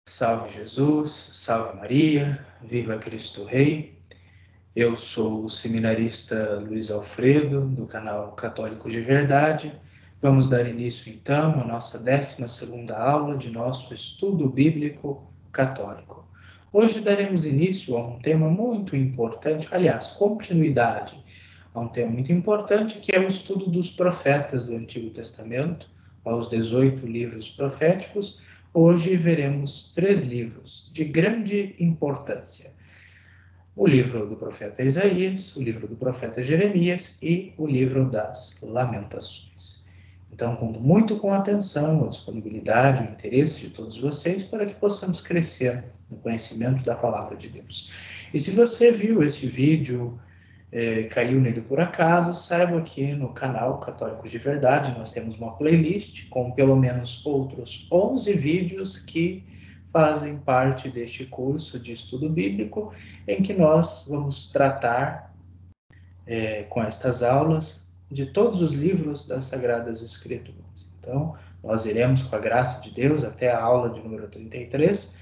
Salve Jesus, salve Maria, viva Cristo Rei. Eu sou o seminarista Luiz Alfredo, do canal Católico de Verdade. Vamos dar início então à nossa 12ª aula de nosso estudo bíblico católico. Hoje daremos início a um tema muito importante, aliás, continuidade a um tema muito importante, que é o estudo dos profetas do Antigo Testamento, aos 18 livros proféticos. Hoje veremos 3 livros de grande importância: o livro do profeta Isaías, o livro do profeta Jeremias e o livro das Lamentações. Então, conto muito com a atenção, a disponibilidade, o interesse de todos vocês para que possamos crescer no conhecimento da Palavra de Deus. E se você viu este vídeo, caiu nele por acaso, saiba que no canal Católicos de Verdade nós temos uma playlist com pelo menos outros 11 vídeos que fazem parte deste curso de estudo bíblico, em que nós vamos tratar com estas aulas de todos os livros das Sagradas Escrituras. Então, nós iremos, com a graça de Deus, até a aula de número 33,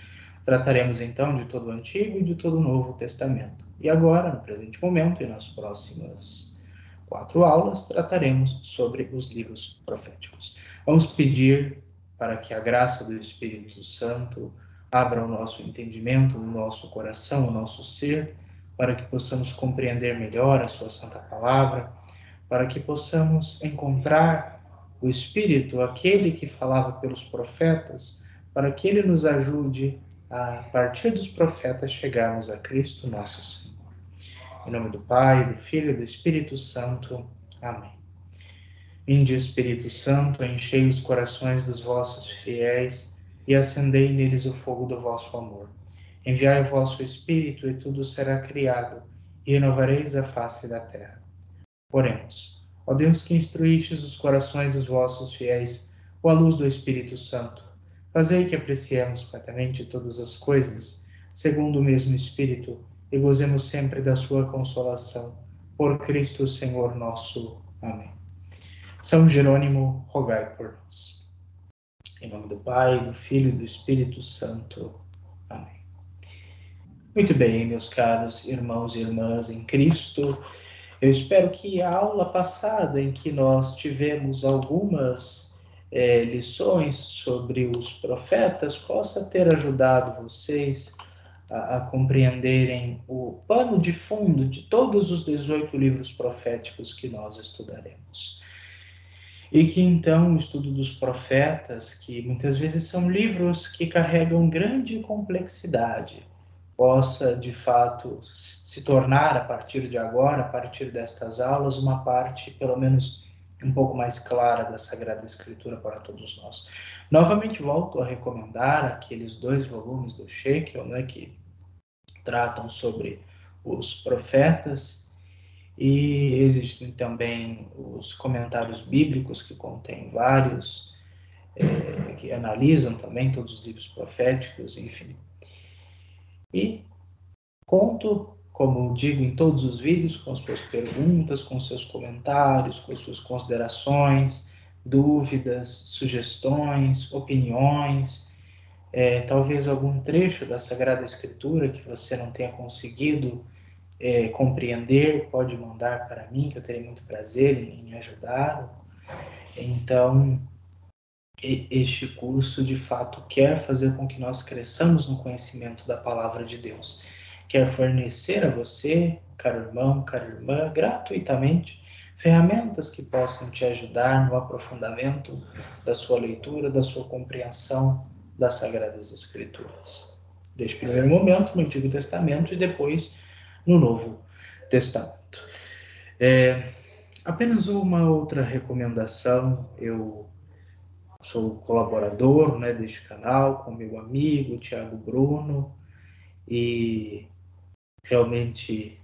trataremos então de todo o Antigo e de todo o Novo Testamento. E agora, no presente momento, e nas próximas 4 aulas, trataremos sobre os livros proféticos. Vamos pedir para que a graça do Espírito Santo abra o nosso entendimento, o nosso coração, o nosso ser, para que possamos compreender melhor a sua santa palavra, para que possamos encontrar o Espírito, aquele que falava pelos profetas, para que ele nos ajude a partir dos profetas chegarmos a Cristo nosso Senhor. Em nome do Pai, do Filho e do Espírito Santo. Amém. Vinde, Espírito Santo, enchei os corações dos vossos fiéis e acendei neles o fogo do vosso amor. Enviai o vosso Espírito e tudo será criado, e renovareis a face da terra. Oremos. Ó Deus, que instruístes os corações dos vossos fiéis com a luz do Espírito Santo, fazei que apreciemos plenamente todas as coisas, segundo o mesmo Espírito, e gozemos sempre da sua consolação. Por Cristo Senhor nosso. Amém. São Jerônimo, rogai por nós. Em nome do Pai, do Filho e do Espírito Santo. Amém. Muito bem, meus caros irmãos e irmãs em Cristo, eu espero que a aula passada, em que nós tivemos algumas lições sobre os profetas, possa ter ajudado vocês a compreenderem o pano de fundo de todos os 18 livros proféticos que nós estudaremos. E que então o estudo dos profetas, que muitas vezes são livros que carregam grande complexidade, possa de fato se tornar, a partir de agora, a partir destas aulas, uma parte pelo menos um pouco mais clara da Sagrada Escritura para todos nós. Novamente volto a recomendar aqueles 2 volumes do Shekel, né, que tratam sobre os profetas, e existem também os comentários bíblicos, que contêm vários, que analisam também todos os livros proféticos, enfim. E conto, como digo em todos os vídeos, com suas perguntas, com seus comentários, com suas considerações, dúvidas, sugestões, opiniões, talvez algum trecho da Sagrada Escritura que você não tenha conseguido compreender, pode mandar para mim, que eu terei muito prazer em ajudá-lo. Então, este curso, de fato, quer fazer com que nós cresçamos no conhecimento da Palavra de Deus. Quer fornecer a você, caro irmão, cara irmã, gratuitamente, ferramentas que possam te ajudar no aprofundamento da sua leitura, da sua compreensão das Sagradas Escrituras. Desde o primeiro momento, no Antigo Testamento, e depois no Novo Testamento. Apenas uma outra recomendação: eu sou colaborador, né, deste canal, com meu amigo Thiago Bruno, e realmente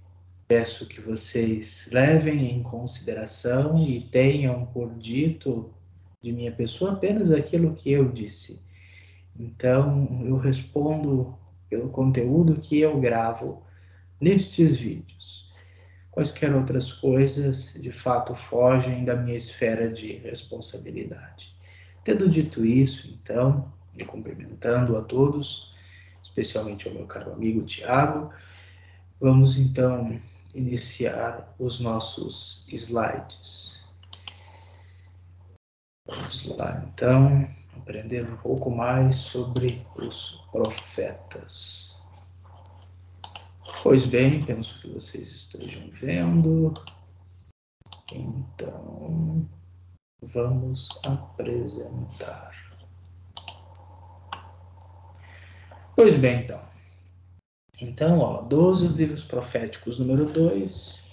peço que vocês levem em consideração e tenham por dito de minha pessoa apenas aquilo que eu disse. Então, eu respondo pelo conteúdo que eu gravo nestes vídeos. Quaisquer outras coisas, de fato, fogem da minha esfera de responsabilidade. Tendo dito isso, então, e cumprimentando a todos, especialmente ao meu caro amigo Tiago. Vamos então iniciar os nossos slides. Vamos lá, então, aprender um pouco mais sobre os profetas. Pois bem, penso que vocês estejam vendo. Então, vamos apresentar. Pois bem, então. Então, 12, os livros proféticos, número 2.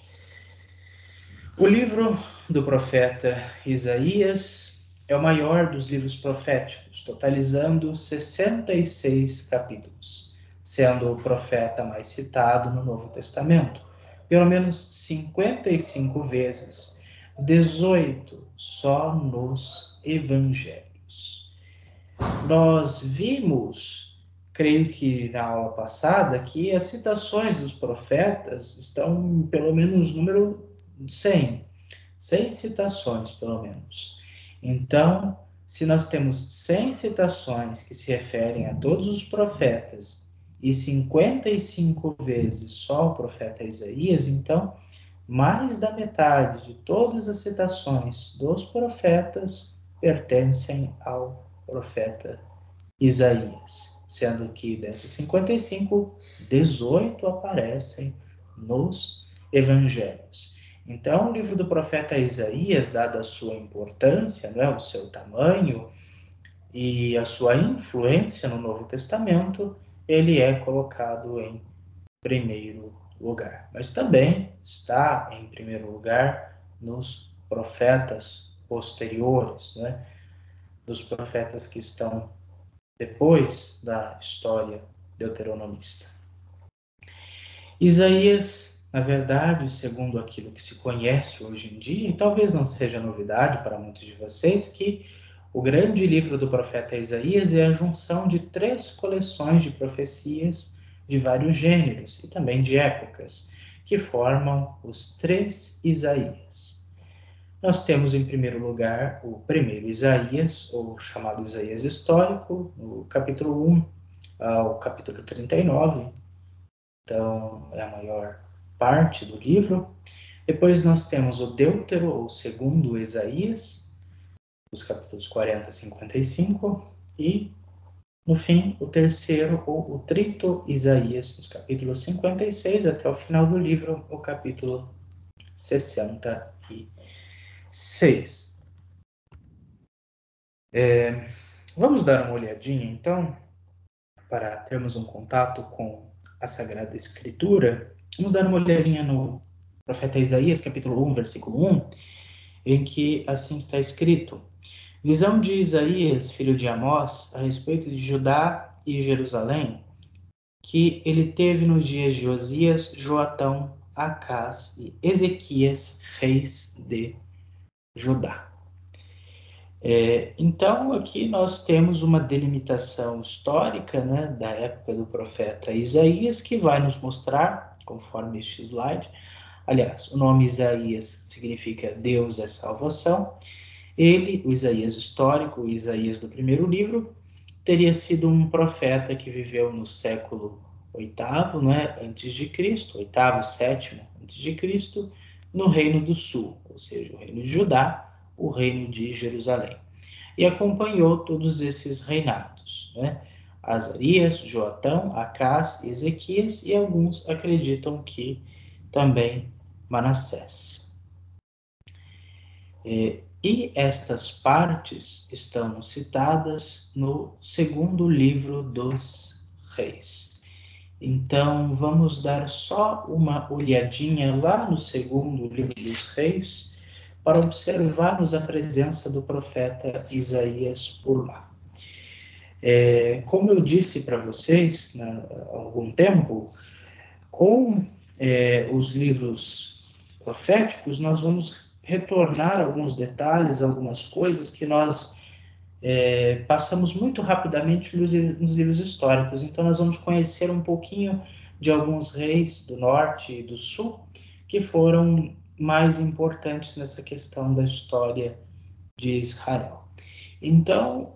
O livro do profeta Isaías é o maior dos livros proféticos, totalizando 66 capítulos, sendo o profeta mais citado no Novo Testamento, pelo menos 55 vezes, 18 só nos evangelhos. Nós vimos, creio que na aula passada, que as citações dos profetas estão pelo menos número 100 citações, pelo menos. Então, se nós temos 100 citações que se referem a todos os profetas e 55 vezes só o profeta Isaías, então, mais da metade de todas as citações dos profetas pertencem ao profeta Isaías, sendo que dessas 55, 18 aparecem nos evangelhos. Então, o livro do profeta Isaías, dada a sua importância, não é, o seu tamanho e a sua influência no Novo Testamento, ele é colocado em primeiro lugar. Mas também está em primeiro lugar nos profetas posteriores, né, dos profetas que estão depois da história deuteronomista. Isaías, na verdade, segundo aquilo que se conhece hoje em dia, e talvez não seja novidade para muitos de vocês, que o grande livro do profeta Isaías é a junção de 3 coleções de profecias de vários gêneros e também de épocas, que formam os 3 Isaías. Nós temos, em primeiro lugar, o primeiro Isaías, ou chamado Isaías histórico, no capítulo 1 ao capítulo 39. Então, é a maior parte do livro. Depois nós temos o Deutero, ou segundo Isaías, os capítulos 40 a 55. E, no fim, o terceiro, ou o Trito Isaías, os capítulos 56 até o final do livro, o capítulo 66. Vamos dar uma olhadinha, então, para termos um contato com a Sagrada Escritura. Vamos dar uma olhadinha no profeta Isaías, capítulo 1, versículo 1, em que assim está escrito: Visão de Isaías, filho de Amós, a respeito de Judá e Jerusalém, que ele teve nos dias de Osias, Joatão, Acás e Ezequias, reis de Judá. Então, aqui nós temos uma delimitação histórica, né, da época do profeta Isaías, que vai nos mostrar, conforme este slide, aliás, o nome Isaías significa Deus é salvação. Ele, o Isaías histórico, o Isaías do primeiro livro, teria sido um profeta que viveu no século VIII, né, antes de Cristo, VIII, VII antes de Cristo, no Reino do Sul, ou seja, o Reino de Judá, o Reino de Jerusalém. E acompanhou todos esses reinados, né? Azarias, Joatão, Acás, Ezequias, e alguns acreditam que também Manassés. E estas partes estão citadas no segundo livro dos Reis. Então, vamos dar só uma olhadinha lá no segundo livro dos Reis, para observarmos a presença do profeta Isaías por lá. Como eu disse para vocês há algum tempo, com os livros proféticos, nós vamos retornar alguns detalhes, algumas coisas que nós passamos muito rapidamente nos livros históricos. Então, nós vamos conhecer um pouquinho de alguns reis do norte e do sul que foram mais importantes nessa questão da história de Israel. Então,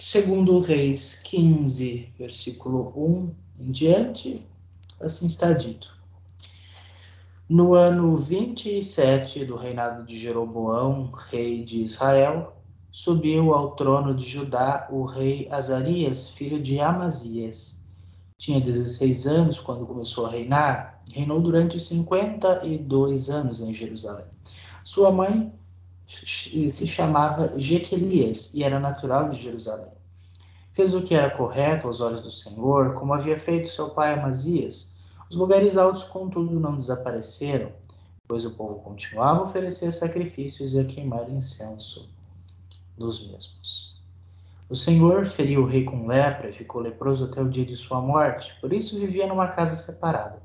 Segundo Reis 15, versículo 1 em diante, assim está dito. No ano 27 do reinado de Jeroboão, rei de Israel, subiu ao trono de Judá o rei Azarias, filho de Amazias. Tinha 16 anos quando começou a reinar. Reinou durante 52 anos em Jerusalém. Sua mãe se chamava Jequelias e era natural de Jerusalém. Fez o que era correto aos olhos do Senhor, como havia feito seu pai Amazias. Os lugares altos, contudo, não desapareceram, pois o povo continuava a oferecer sacrifícios e a queimar incenso dos mesmos. O Senhor feriu o rei com lepra e ficou leproso até o dia de sua morte, por isso vivia numa casa separada.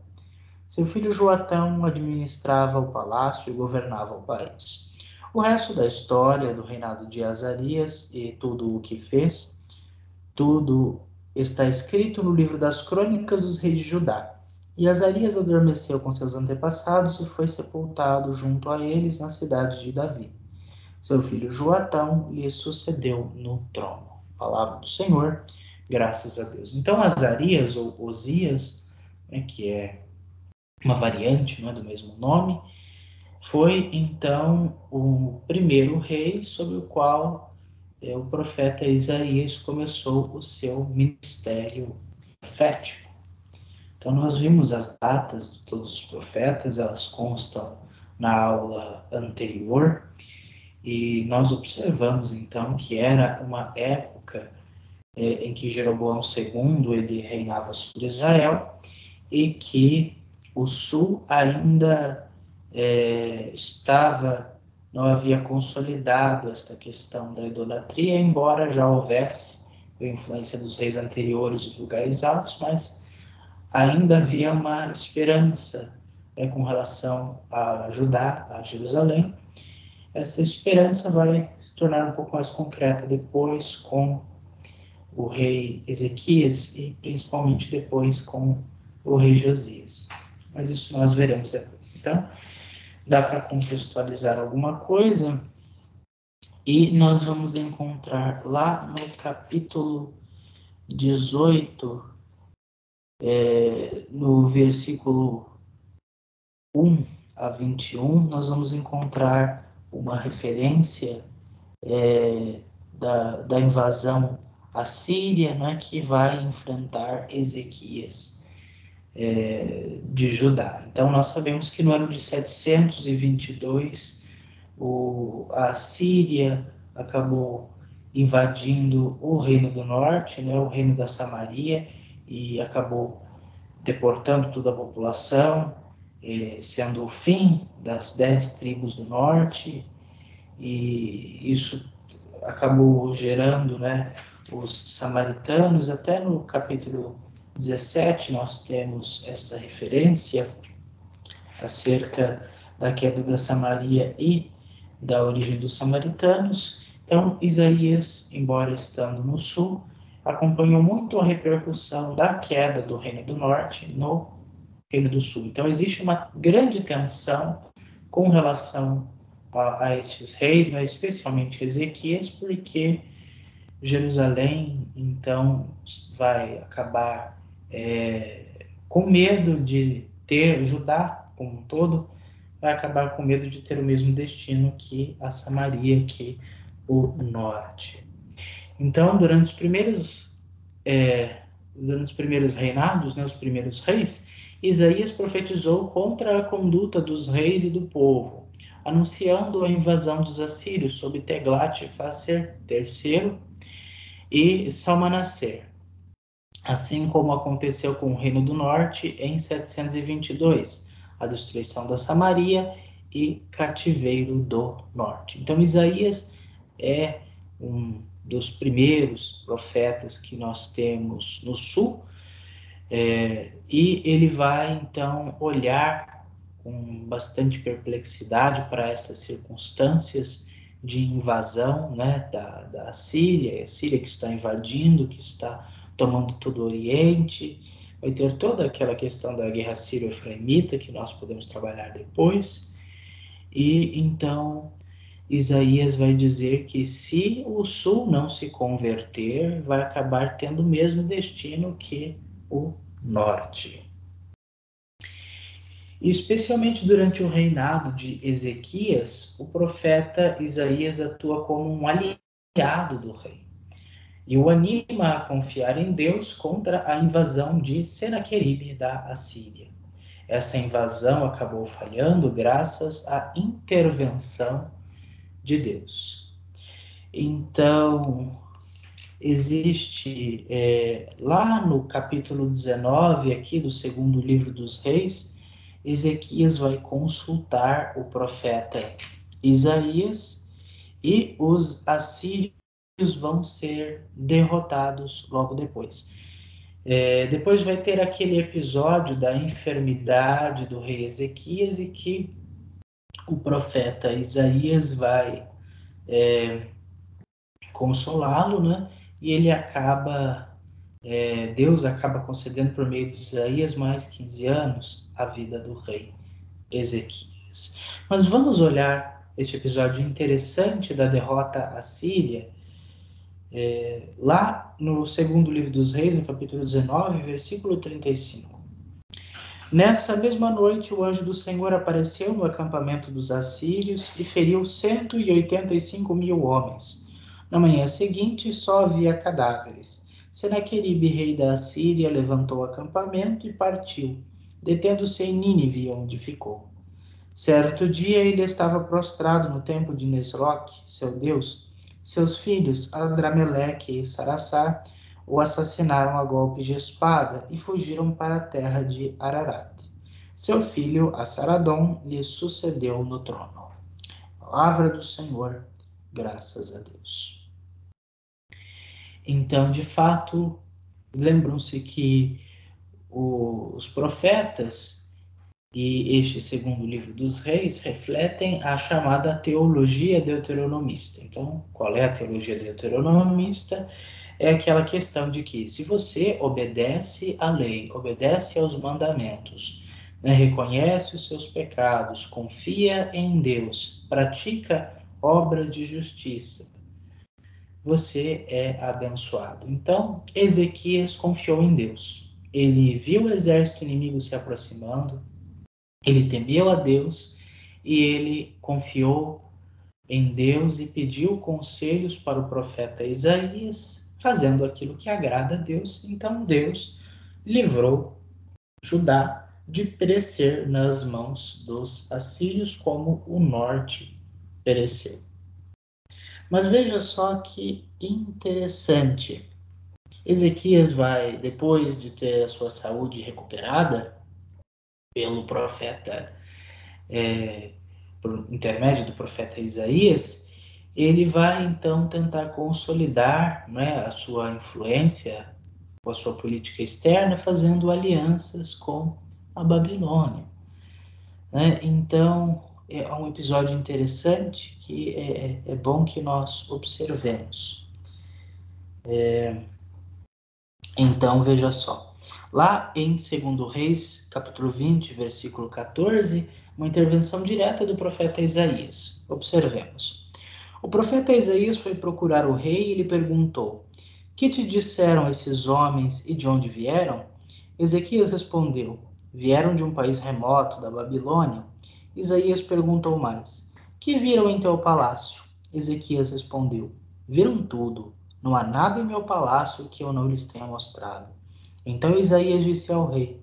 Seu filho Joatão administrava o palácio e governava o país. O resto da história do reinado de Azarias e tudo o que fez, tudo está escrito no livro das crônicas dos reis de Judá. E Azarias adormeceu com seus antepassados e foi sepultado junto a eles na cidade de Davi. Seu filho Joatão lhe sucedeu no trono. Palavra do Senhor, graças a Deus. Então, Azarias ou Osias, que é uma variante, não é, do mesmo nome, foi então o primeiro rei sobre o qual o profeta Isaías começou o seu ministério profético. Então nós vimos as datas de todos os profetas, elas constam na aula anterior, e nós observamos então que era uma época em que Jeroboão II ele reinava sobre Israel e que o sul ainda não havia consolidado esta questão da idolatria, embora já houvesse a influência dos reis anteriores dos lugares altos, mas ainda havia uma esperança com relação a Judá, a Jerusalém. Essa esperança vai se tornar um pouco mais concreta depois com o rei Ezequias e principalmente depois com o rei Josias. Mas isso nós veremos depois. Então, dá para contextualizar alguma coisa e nós vamos encontrar lá no capítulo 18, no versículo 1 a 21, nós vamos encontrar uma referência da invasão assíria, né, que vai enfrentar Ezequias de Judá. Então nós sabemos que no ano de 722 a Síria acabou invadindo o reino do norte, né, o reino da Samaria, e acabou deportando toda a população, sendo o fim das 10 tribos do norte, e isso acabou gerando, né, os samaritanos. Até no capítulo 17 nós temos essa referência acerca da queda da Samaria e da origem dos samaritanos. Então, Isaías, embora estando no sul, acompanhou muito a repercussão da queda do Reino do Norte no Reino do Sul. Então, existe uma grande tensão com relação a estes reis, mas especialmente Ezequias, porque Jerusalém, então, vai acabar com medo de ter, Judá como um todo, vai acabar com medo de ter o mesmo destino que a Samaria, que o norte. Então, durante os primeiros reinados, né, os primeiros reis, Isaías profetizou contra a conduta dos reis e do povo, anunciando a invasão dos assírios sob Teglat-Faser III e Salmanaser, assim como aconteceu com o Reino do Norte em 722, a destruição da Samaria e cativeiro do norte. Então, Isaías é um dos primeiros profetas que nós temos no sul, e ele vai, então, olhar com bastante perplexidade para essas circunstâncias de invasão, né, da Síria, a Síria que está invadindo, que está tomando todo o Oriente. Vai ter toda aquela questão da guerra sírio-efraimita, que nós podemos trabalhar depois. E então Isaías vai dizer que se o sul não se converter, vai acabar tendo o mesmo destino que o norte. E especialmente durante o reinado de Ezequias, o profeta Isaías atua como um aliado do rei e o anima a confiar em Deus contra a invasão de Senaqueribe da Assíria. Essa invasão acabou falhando graças à intervenção de Deus. Então, existe lá no capítulo 19 aqui do segundo livro dos Reis, Ezequias vai consultar o profeta Isaías e os assírios vão ser derrotados logo depois. Depois vai ter aquele episódio da enfermidade do rei Ezequias e que o profeta Isaías vai consolá-lo, né? E ele acaba, Deus acaba concedendo por meio de Isaías mais 15 anos a vida do rei Ezequias. Mas vamos olhar este episódio interessante da derrota assíria, lá no segundo livro dos Reis, no capítulo 19, versículo 35. Nessa mesma noite, o anjo do Senhor apareceu no acampamento dos assírios e feriu 185.000 homens. Na manhã seguinte, só havia cadáveres. Senaqueribe, rei da Assíria, levantou o acampamento e partiu, detendo-se em Nínive, onde ficou. Certo dia, ele estava prostrado no templo de Nisroque, seu deus. Seus filhos, Adrameleque e Sarassar, o assassinaram a golpes de espada e fugiram para a terra de Ararat. Seu filho, Assaradom, lhe sucedeu no trono. Palavra do Senhor, graças a Deus. Então, de fato, lembram-se que os profetas e este segundo livro dos Reis refletem a chamada teologia deuteronomista. Então, qual é a teologia deuteronomista? É aquela questão de que se você obedece à lei, obedece aos mandamentos, né, reconhece os seus pecados, confia em Deus, pratica obras de justiça, você é abençoado. Então, Ezequias confiou em Deus. Ele viu o exército inimigo se aproximando, ele temeu a Deus e ele confiou em Deus e pediu conselhos para o profeta Isaías, fazendo aquilo que agrada a Deus. Então Deus livrou Judá de perecer nas mãos dos assírios, como o norte pereceu. Mas veja só que interessante. Ezequias vai, depois de ter a sua saúde recuperada pelo profeta, por intermédio do profeta Isaías, ele vai então tentar consolidar, né, a sua influência, com a sua política externa, fazendo alianças com a Babilônia, né? Então, é um episódio interessante que é bom que nós observemos. Então, veja só. Lá em 2 Reis, capítulo 20, versículo 14, uma intervenção direta do profeta Isaías. Observemos. O profeta Isaías foi procurar o rei e lhe perguntou: Que te disseram esses homens e de onde vieram? Ezequias respondeu: Vieram de um país remoto, da Babilônia. Isaías perguntou mais: Que viram em teu palácio? Ezequias respondeu: Viram tudo. Não há nada em meu palácio que eu não lhes tenha mostrado. Então Isaías disse ao rei: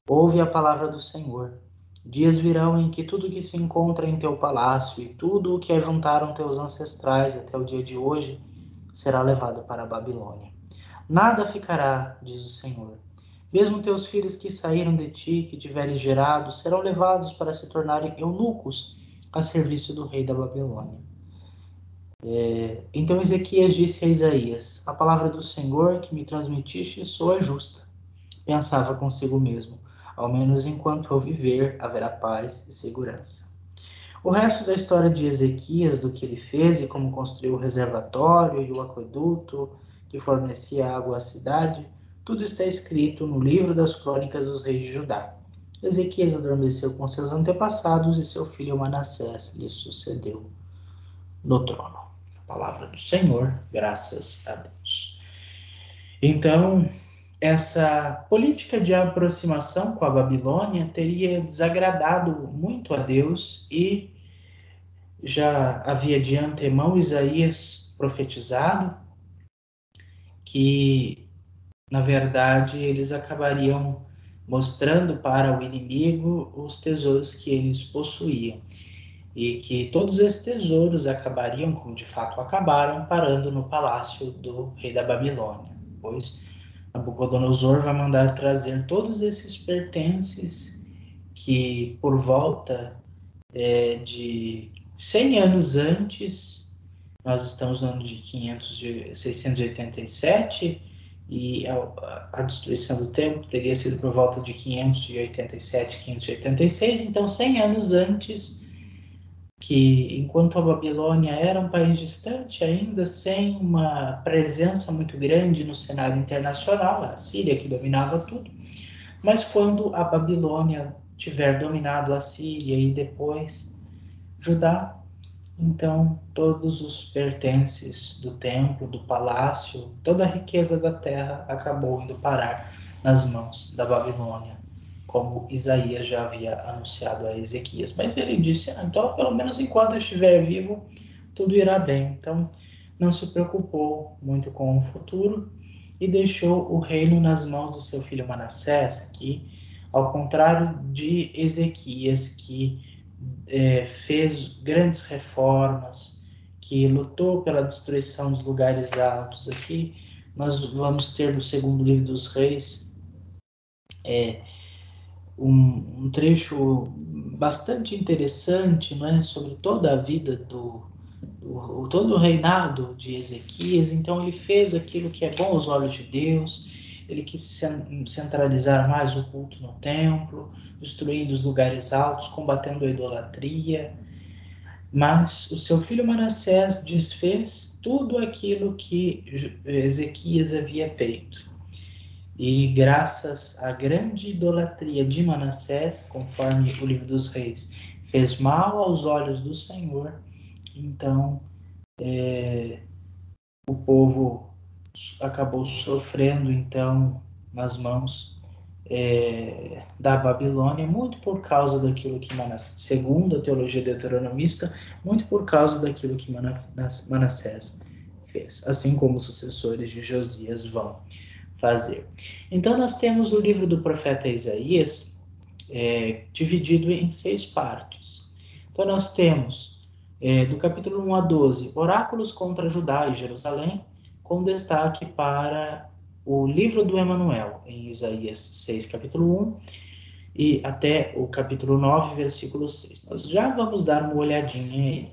Ouve a palavra do Senhor. Dias virão em que tudo que se encontra em teu palácio e tudo o que ajuntaram teus ancestrais até o dia de hoje será levado para a Babilônia. Nada ficará, diz o Senhor. Mesmo teus filhos que saíram de ti, que tiveres gerado, serão levados para se tornarem eunucos a serviço do rei da Babilônia. Então Ezequias disse a Isaías: A palavra do Senhor que me transmitiste soa justa. Pensava consigo mesmo: ao menos enquanto eu viver, haverá paz e segurança. O resto da história de Ezequias, do que ele fez e como construiu o reservatório e o aqueduto que fornecia água à cidade, tudo está escrito no livro das crônicas dos reis de Judá. Ezequias adormeceu com seus antepassados e seu filho Manassés lhe sucedeu no trono. A palavra do Senhor, graças a Deus. Então, essa política de aproximação com a Babilônia teria desagradado muito a Deus e já havia de antemão Isaías profetizado que, na verdade, eles acabariam mostrando para o inimigo os tesouros que eles possuíam e que todos esses tesouros acabariam, como de fato acabaram, parando no palácio do rei da Babilônia, pois Nabucodonosor vai mandar trazer todos esses pertences que por volta de 100 anos antes, nós estamos no ano de 687, e a destruição do templo teria sido por volta de 587, 586, então 100 anos antes, que enquanto a Babilônia era um país distante, ainda sem uma presença muito grande no cenário internacional, a Síria que dominava tudo, mas quando a Babilônia tiver dominado a Síria e depois Judá, então todos os pertences do templo, do palácio, toda a riqueza da terra acabou indo parar nas mãos da Babilônia, como Isaías já havia anunciado a Ezequias. Mas ele disse, então pelo menos enquanto eu estiver vivo, tudo irá bem. Então não se preocupou muito com o futuro e deixou o reino nas mãos do seu filho Manassés, que, ao contrário de Ezequias, que fez grandes reformas, que lutou pela destruição dos lugares altos. Aqui nós vamos ter no segundo livro dos Reis um trecho bastante interessante, não é, sobre toda a vida todo o reinado de Ezequias. Então ele fez aquilo que é bom aos olhos de Deus. Ele quis centralizar mais o culto no templo, destruindo os lugares altos, combatendo a idolatria. Mas o seu filho Manassés desfez tudo aquilo que Ezequias havia feito. E graças à grande idolatria de Manassés, conforme o livro dos Reis, fez mal aos olhos do Senhor, então o povo acabou sofrendo então nas mãos da Babilônia, muito por causa daquilo que Manassés, segundo a teologia deuteronomista, muito por causa daquilo que Manassés fez, assim como os sucessores de Josias vão fazer. Então nós temos o livro do profeta Isaías dividido em 6 partes. Então nós temos do capítulo 1 a 12, oráculos contra Judá e Jerusalém, com destaque para o livro do Emanuel, em Isaías 6, capítulo 1, e até o capítulo 9, versículo 6. Nós já vamos dar uma olhadinha aí.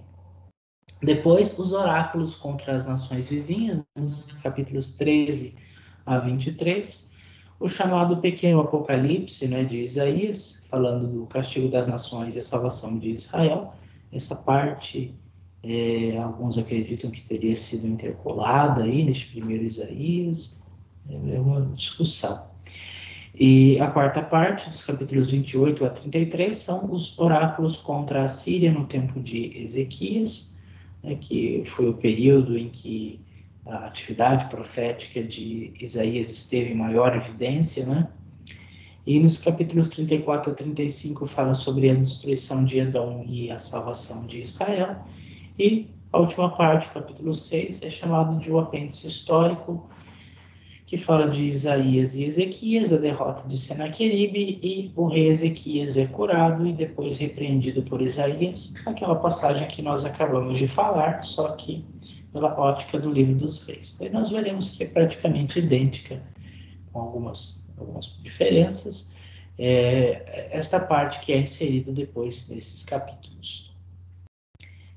Depois, os oráculos contra as nações vizinhas, nos capítulos 13 a 23, o chamado pequeno Apocalipse, né, de Isaías, falando do castigo das nações e a salvação de Israel. Essa parte, alguns acreditam que teria sido interpolada aí neste primeiro Isaías, é uma discussão. E a quarta parte, dos capítulos 28 a 33, são os oráculos contra a Síria no tempo de Ezequias, que foi o período em que a atividade profética de Isaías esteve em maior evidência, né? E nos capítulos 34 a 35 fala sobre a destruição de Edom e a salvação de Israel. E a última parte, capítulo 6, é chamado de o apêndice histórico, que fala de Isaías e Ezequias, a derrota de Senaqueribe, e o rei Ezequias é curado e depois repreendido por Isaías, aquela passagem que nós acabamos de falar, só que pela ótica do livro dos reis. Aí nós veremos que é praticamente idêntica, com algumas diferenças, esta parte que é inserida depois nesses capítulos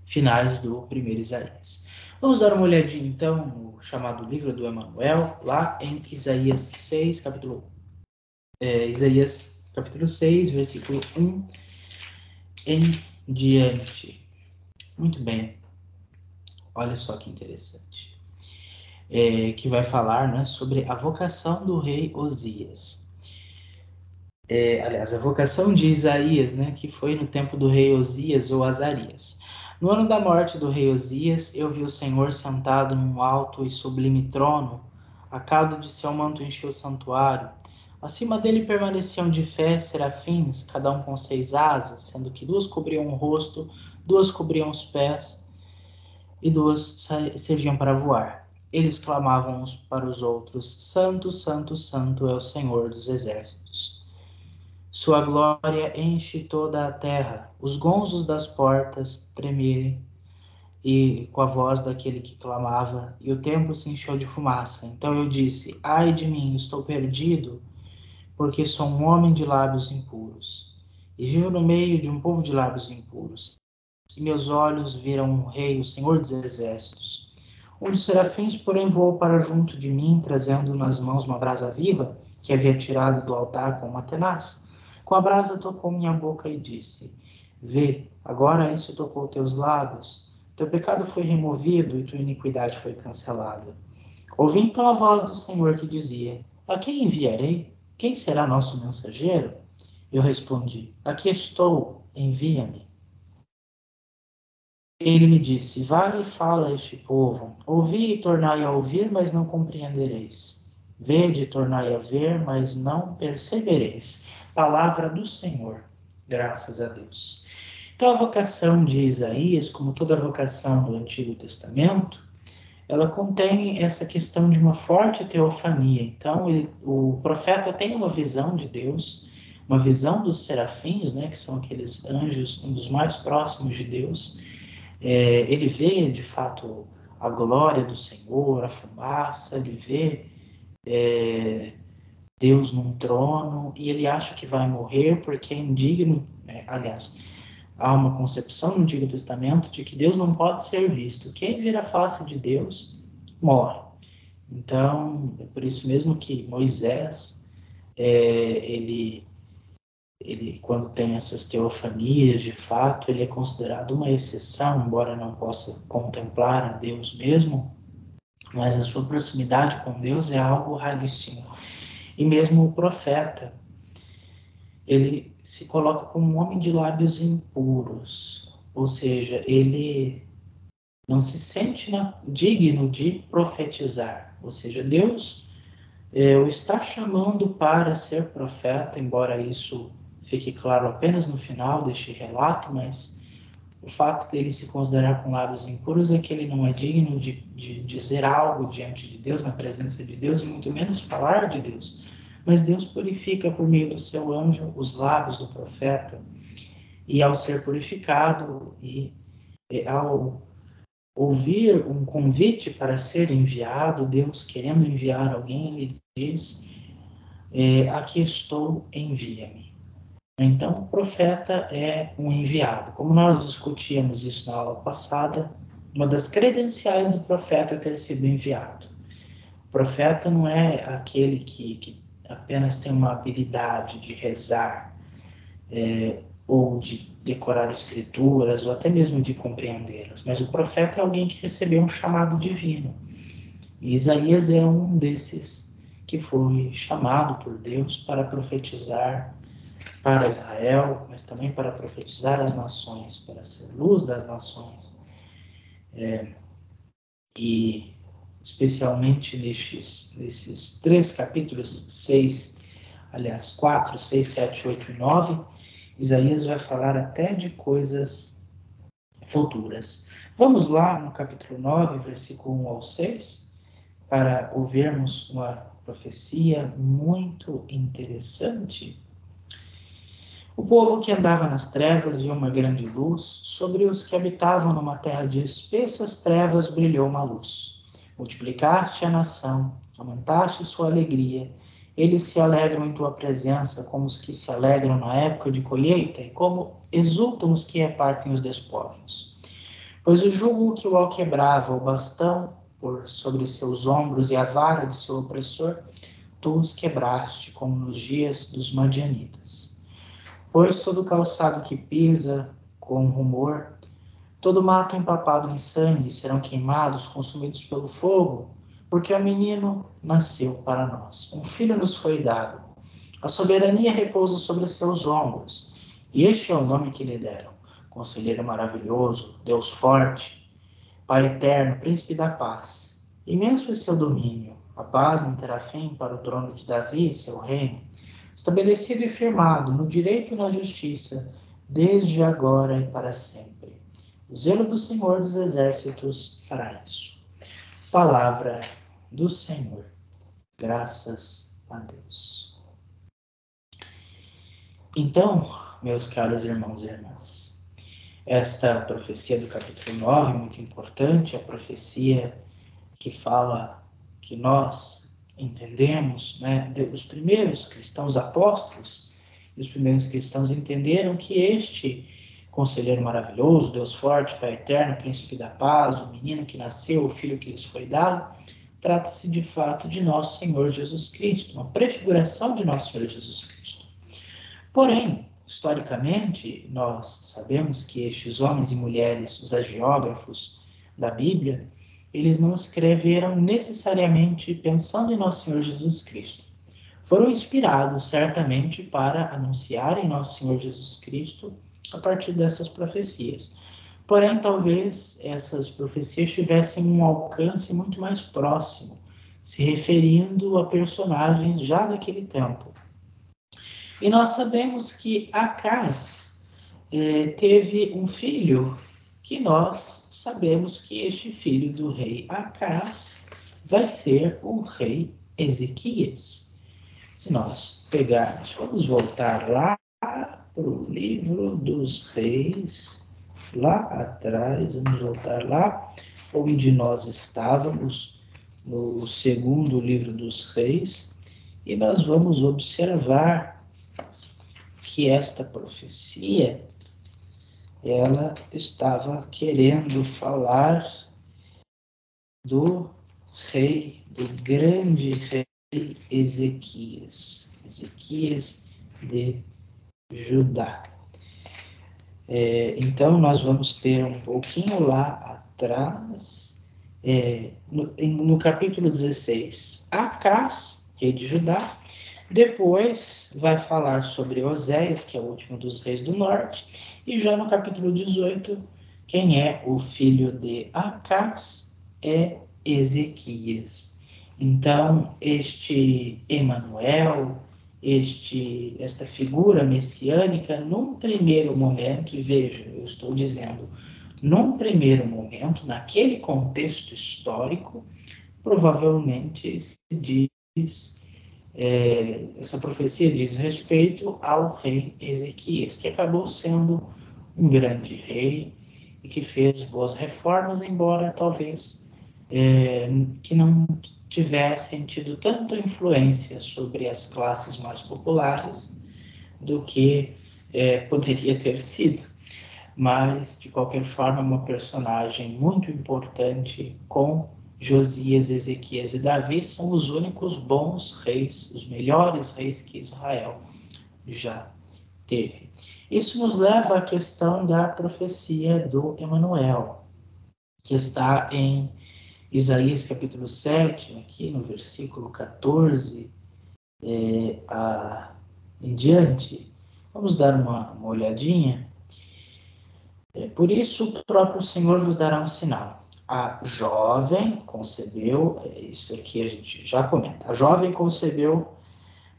finais do primeiro Isaías. Vamos dar uma olhadinha, então, no chamado livro do Emanuel, lá em Isaías 6, Isaías capítulo 6, versículo 1 em diante. Muito bem. Olha só que interessante. Que vai falar, né, sobre a vocação do rei Osias. Aliás, a vocação de Isaías, né, que foi no tempo do rei Osias ou Azarias. No ano da morte do rei Osias, eu vi o Senhor sentado num alto e sublime trono. A cauda de seu manto encheu o santuário. Acima dele permaneciam de pé serafins, cada um com 6 asas, sendo que 2 cobriam o rosto, 2 cobriam os pés e 2 serviam para voar. Eles clamavam uns para os outros: Santo, Santo, Santo é o Senhor dos exércitos. Sua glória enche toda a terra. Os gonzos das portas tremerem e com a voz daquele que clamava, e o templo se encheu de fumaça. Então eu disse: Ai de mim, estou perdido, porque sou um homem de lábios impuros, e vivo no meio de um povo de lábios impuros. E meus olhos viram um rei, o Senhor dos exércitos. Um dos serafins, porém, voou para junto de mim, trazendo nas mãos uma brasa viva, que havia tirado do altar com uma tenaz. Com a brasa tocou minha boca e disse: Vê, agora isso tocou teus lábios. Teu pecado foi removido e tua iniquidade foi cancelada. Ouvi então a voz do Senhor que dizia: A quem enviarei? Quem será nosso mensageiro? Eu respondi: Aqui estou, envia-me. Ele me disse: Vai e fala a este povo. Ouvi e tornai a ouvir, mas não compreendereis. Vede e tornai a ver, mas não percebereis. Palavra do Senhor. Graças a Deus. Então, a vocação de Isaías, como toda a vocação do Antigo Testamento, ela contém essa questão de uma forte teofania. Então, o profeta tem uma visão de Deus, uma visão dos serafins, né, que são aqueles anjos, um dos mais próximos de Deus. Ele vê, de fato, a glória do Senhor, a fumaça, ele vê Deus num trono, e ele acha que vai morrer porque é indigno, aliás, há uma concepção no Antigo Testamento de que Deus não pode ser visto. Quem vira a face de Deus, morre. Então, é por isso mesmo que Moisés, ele quando tem essas teofanias, de fato, ele é considerado uma exceção, embora não possa contemplar a Deus mesmo, mas a sua proximidade com Deus é algo raríssimo. E mesmo o profeta, ele se coloca como um homem de lábios impuros, ou seja, ele não se sente digno de profetizar, ou seja, Deus o está chamando para ser profeta, embora isso fique claro apenas no final deste relato, mas o fato dele se considerar com lábios impuros é que ele não é digno de dizer algo diante de Deus, na presença de Deus, e muito menos falar de Deus. Mas Deus purifica por meio do seu anjo os lábios do profeta, e ao ser purificado e ao ouvir um convite para ser enviado, Deus querendo enviar alguém, ele diz: aqui estou, envia-me. Então, o profeta é um enviado. Como nós discutíamos isso na aula passada, uma das credenciais do profeta é ter sido enviado. O profeta não é aquele que apenas tem uma habilidade de rezar, ou de decorar escrituras, ou até mesmo de compreendê-las, mas o profeta é alguém que recebeu um chamado divino. E Isaías é um desses que foi chamado por Deus para profetizar para Israel, mas também para profetizar as nações, para ser luz das nações. E especialmente nesses 3 capítulos, 4, 6, 7, 8 e 9, Isaías vai falar até de coisas futuras. Vamos lá no capítulo 9, versículo 1 ao 6, para ouvirmos uma profecia muito interessante. O povo que andava nas trevas viu uma grande luz, sobre os que habitavam numa terra de espessas trevas brilhou uma luz. Multiplicaste a nação, aumentaste sua alegria, eles se alegram em tua presença, como os que se alegram na época de colheita, e como exultam os que repartem os despojos. Pois o jugo que o alquebrava, o bastão por sobre seus ombros e a vara de seu opressor, tu os quebraste, como nos dias dos madianitas. Pois todo calçado que pisa com rumor, todo mato empapado em sangue serão queimados, consumidos pelo fogo, porque o menino nasceu para nós. Um filho nos foi dado. A soberania repousa sobre seus ombros, e este é o nome que lhe deram: Conselheiro maravilhoso, Deus forte, Pai eterno, Príncipe da paz. Imenso é seu domínio, a paz não terá fim para o trono de Davi e seu reino, estabelecido e firmado no direito e na justiça, desde agora e para sempre. O zelo do Senhor dos Exércitos fará isso. Palavra do Senhor. Graças a Deus. Então, meus caros irmãos e irmãs, esta profecia do capítulo 9 é muito importante, a profecia que fala que nós entendemos, né, os primeiros cristãos apóstolos, e os primeiros cristãos entenderam que este Conselheiro maravilhoso, Deus forte, Pai eterno, Príncipe da paz, o menino que nasceu, o filho que lhes foi dado, trata-se de fato de nosso Senhor Jesus Cristo, uma prefiguração de nosso Senhor Jesus Cristo. Porém, historicamente, nós sabemos que estes homens e mulheres, os hagiógrafos da Bíblia, eles não escreveram necessariamente pensando em nosso Senhor Jesus Cristo. Foram inspirados, certamente, para anunciarem nosso Senhor Jesus Cristo a partir dessas profecias. Porém, talvez essas profecias tivessem um alcance muito mais próximo, se referindo a personagens já daquele tempo. E nós sabemos que Acaz teve um filho, que nós sabemos que este filho do rei Acaz vai ser o rei Ezequias. Se nós pegarmos, vamos voltar lá para o livro dos reis, lá atrás, vamos voltar lá onde nós estávamos, no segundo livro dos reis, e nós vamos observar que esta profecia, ela estava querendo falar do rei, do grande rei Ezequias de Judá. Então, nós vamos ter um pouquinho lá atrás, no capítulo 16, Acaz, rei de Judá. Depois vai falar sobre Oséias, que é o último dos reis do norte. E já no capítulo 18, quem é o filho de Acaz é Ezequias. Então, este Emanuel, esta figura messiânica, num primeiro momento, e veja, eu estou dizendo, num primeiro momento, naquele contexto histórico, provavelmente se diz, essa profecia diz respeito ao rei Ezequias, que acabou sendo um grande rei e que fez boas reformas, embora talvez que não tivessem tido tanta influência sobre as classes mais populares do que poderia ter sido. Mas, de qualquer forma, uma personagem muito importante. Com Josias, Ezequias e Davi são os únicos bons reis, os melhores reis que Israel já teve. Isso nos leva à questão da profecia do Emanuel, que está em Isaías capítulo 7, aqui no versículo 14 em diante. Vamos dar uma olhadinha. Por isso o próprio Senhor vos dará um sinal. A jovem concebeu, isso aqui a gente já comenta, a jovem concebeu,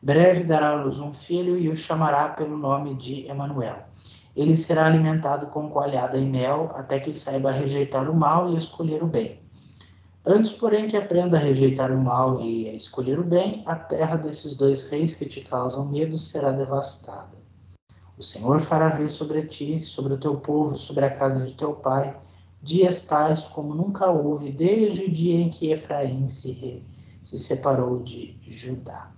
breve dará à luz um filho e o chamará pelo nome de Emanuel. Ele será alimentado com coalhada e mel, até que saiba rejeitar o mal e escolher o bem. Antes, porém, que aprenda a rejeitar o mal e a escolher o bem, a terra desses dois reis que te causam medo será devastada. O Senhor fará vir sobre ti, sobre o teu povo, sobre a casa de teu pai, dias tais como nunca houve desde o dia em que Efraim se separou de Judá.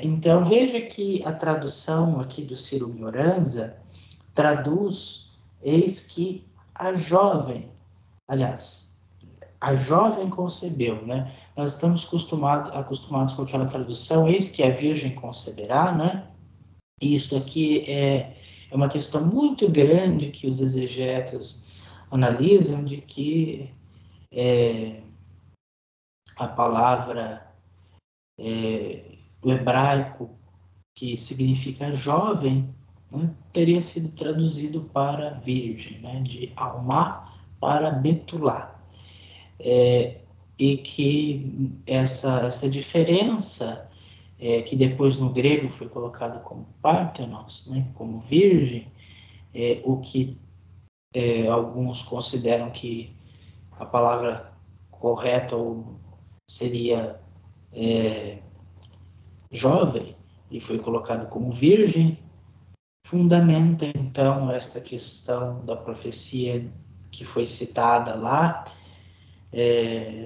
Então, veja que a tradução aqui do Ciro Mioranza traduz, eis que a jovem, aliás, a jovem concebeu, né? Nós estamos acostumados com aquela tradução, eis que a virgem conceberá, né? Isto aqui é uma questão muito grande que os exegetas analisam, de que a palavra do hebraico, que significa jovem, né, teria sido traduzido para virgem, né, de Almá para Betulá. E que essa diferença, que depois no grego foi colocado como Parthenos, né, como virgem, o que alguns consideram que a palavra correta seria jovem, e foi colocado como virgem, fundamenta então esta questão da profecia que foi citada lá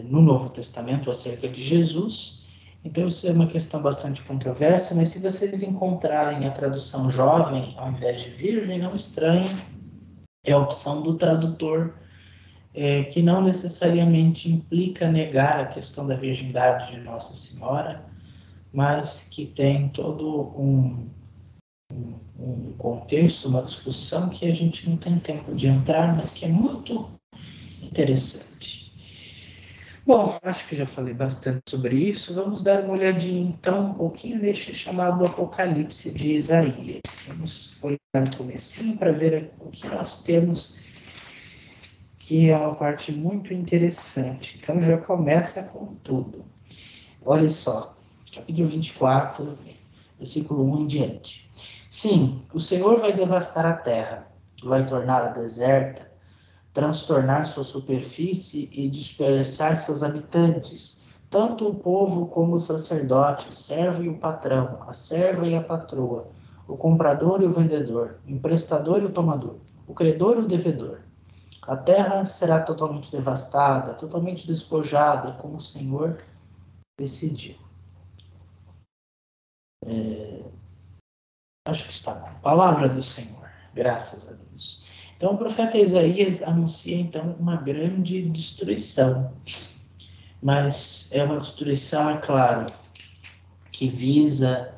no Novo Testamento acerca de Jesus. Então isso é uma questão bastante controversa, mas se vocês encontrarem a tradução jovem ao invés de virgem, não estranhem, é a opção do tradutor, que não necessariamente implica negar a questão da virgindade de Nossa Senhora, mas que tem todo um contexto, uma discussão que a gente não tem tempo de entrar, mas que é muito interessante. Bom, acho que já falei bastante sobre isso. Vamos dar uma olhadinha então um pouquinho neste chamado Apocalipse de Isaías. Vamos olhar no comecinho para ver o que nós temos, que é uma parte muito interessante. Então já começa com tudo. Olha só, capítulo 24, versículo 1 em diante. Sim, o Senhor vai devastar a terra, vai torná-la deserta, transtornar sua superfície e dispersar seus habitantes, tanto o povo como o sacerdote, o servo e o patrão, a serva e a patroa, o comprador e o vendedor, o emprestador e o tomador, o credor e o devedor. A terra será totalmente devastada, totalmente despojada, como o Senhor decidiu. Acho que está bom. Palavra do Senhor. Graças a Deus. Então o profeta Isaías anuncia então uma grande destruição. Mas é uma destruição, é claro, que visa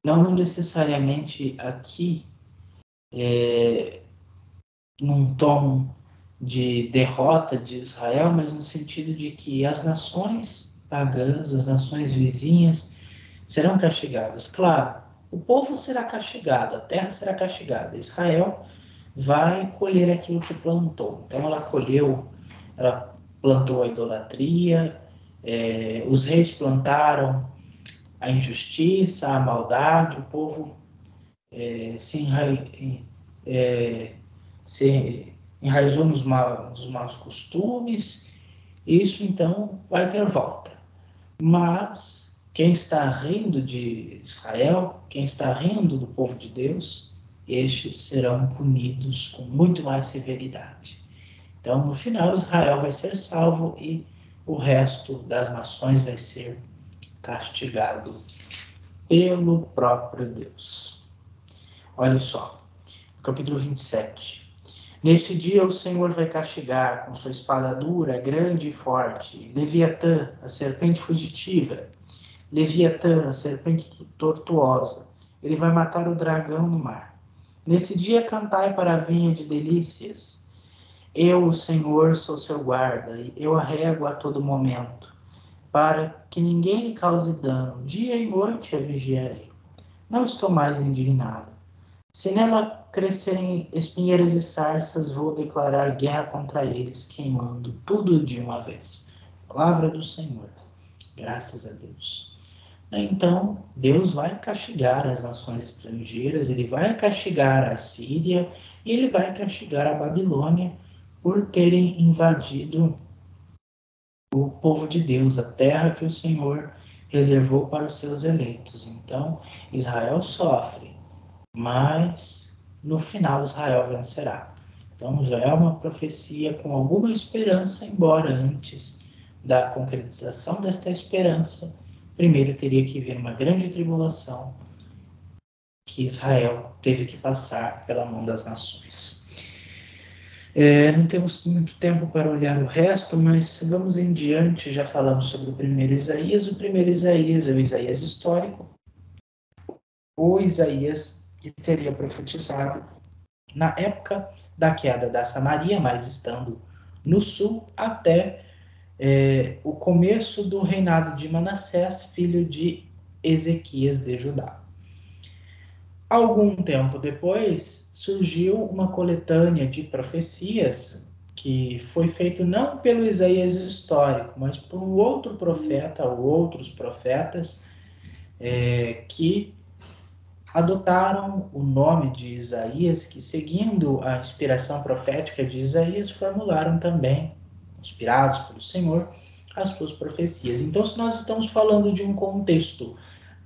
não necessariamente aqui num tom de derrota de Israel, mas no sentido de que as nações pagãs, as nações vizinhas, serão castigadas. Claro, o povo será castigado, a terra será castigada. Israel vai colher aquilo que plantou. Então ela plantou a idolatria, os reis plantaram a injustiça, a maldade, o povo se enraizou nos maus costumes. Isso então vai ter volta. Mas quem está rindo de Israel, quem está rindo do povo de Deus, estes serão punidos com muito mais severidade. Então, no final, Israel vai ser salvo e o resto das nações vai ser castigado pelo próprio Deus. Olha só, no capítulo 27. Neste dia o Senhor vai castigar com sua espada dura, grande e forte, Leviatã, a serpente fugitiva, Leviatã, a serpente tortuosa. Ele vai matar o dragão no mar. Nesse dia cantai para a vinha de delícias. Eu, o Senhor, sou seu guarda, e eu a rego a todo momento, para que ninguém lhe cause dano. Dia e noite a vigiarei. Não estou mais indignado. Se nela crescerem espinheiras e sarças, vou declarar guerra contra eles, queimando tudo de uma vez. Palavra do Senhor. Graças a Deus. Então, Deus vai castigar as nações estrangeiras, ele vai castigar a Síria e ele vai castigar a Babilônia por terem invadido o povo de Deus, a terra que o Senhor reservou para os seus eleitos. Então, Israel sofre, mas no final Israel vencerá. Então, já é uma profecia com alguma esperança, embora antes da concretização desta esperança, primeiro teria que vir uma grande tribulação que Israel teve que passar pela mão das nações. Não temos muito tempo para olhar o resto, mas vamos em diante. Já falamos sobre o primeiro Isaías. O primeiro Isaías é o Isaías histórico, o Isaías que teria profetizado na época da queda da Samaria, mas estando no sul, até o começo do reinado de Manassés, filho de Ezequias de Judá. Algum tempo depois, surgiu uma coletânea de profecias que foi feito não pelo Isaías histórico, mas por um outro profeta ou outros profetas que adotaram o nome de Isaías, que seguindo a inspiração profética de Isaías, formularam também, inspirados pelo Senhor, as suas profecias. Então, se nós estamos falando de um contexto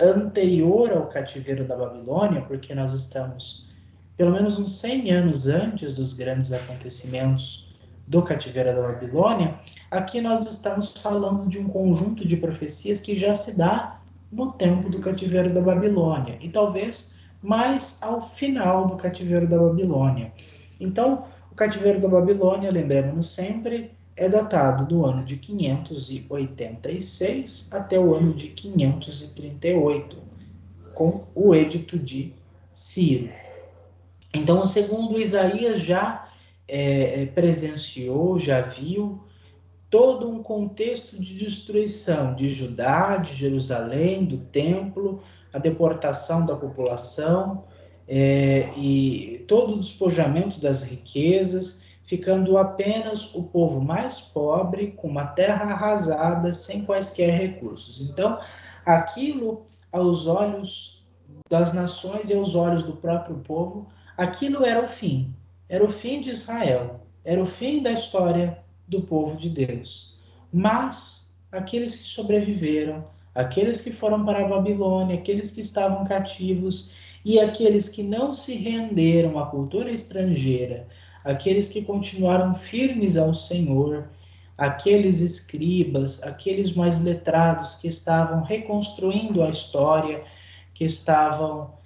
anterior ao cativeiro da Babilônia, porque nós estamos pelo menos uns 100 anos antes dos grandes acontecimentos do cativeiro da Babilônia, aqui nós estamos falando de um conjunto de profecias que já se dá no tempo do cativeiro da Babilônia, e talvez mais ao final do cativeiro da Babilônia. Então, o cativeiro da Babilônia, lembremos sempre, é datado do ano de 586 até o ano de 538, com o Edito de Ciro. Então, o segundo Isaías já presenciou, já viu todo um contexto de destruição de Judá, de Jerusalém, do templo, a deportação da população e todo o despojamento das riquezas, ficando apenas o povo mais pobre, com uma terra arrasada, sem quaisquer recursos. Então, aquilo aos olhos das nações e aos olhos do próprio povo, aquilo era o fim de Israel, era o fim da história do povo de Deus. Mas aqueles que sobreviveram, aqueles que foram para a Babilônia, aqueles que estavam cativos e aqueles que não se renderam à cultura estrangeira, aqueles que continuaram firmes ao Senhor, aqueles escribas, aqueles mais letrados que estavam reconstruindo a história, que estavam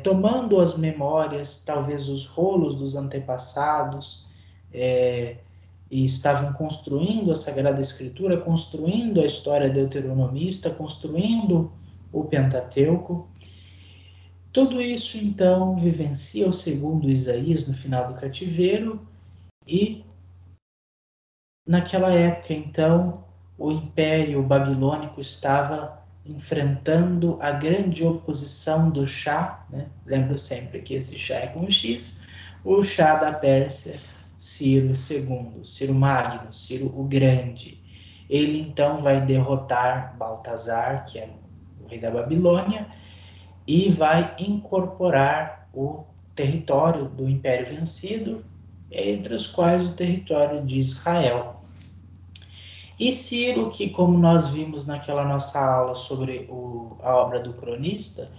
tomando as memórias, talvez os rolos dos antepassados, e estavam construindo a Sagrada Escritura, construindo a história deuteronomista, construindo o Pentateuco. Tudo isso, então, vivencia o segundo Isaías no final do cativeiro e, naquela época, então, o Império Babilônico estava enfrentando a grande oposição do Shah, né? Lembro sempre que esse Shah é com X, o Shah da Pérsia, Ciro II, Ciro Magno, Ciro o Grande. Ele então vai derrotar Baltazar, que é o rei da Babilônia, e vai incorporar o território do Império vencido, entre os quais o território de Israel. E Ciro, que como nós vimos naquela nossa aula sobre a obra do cronista,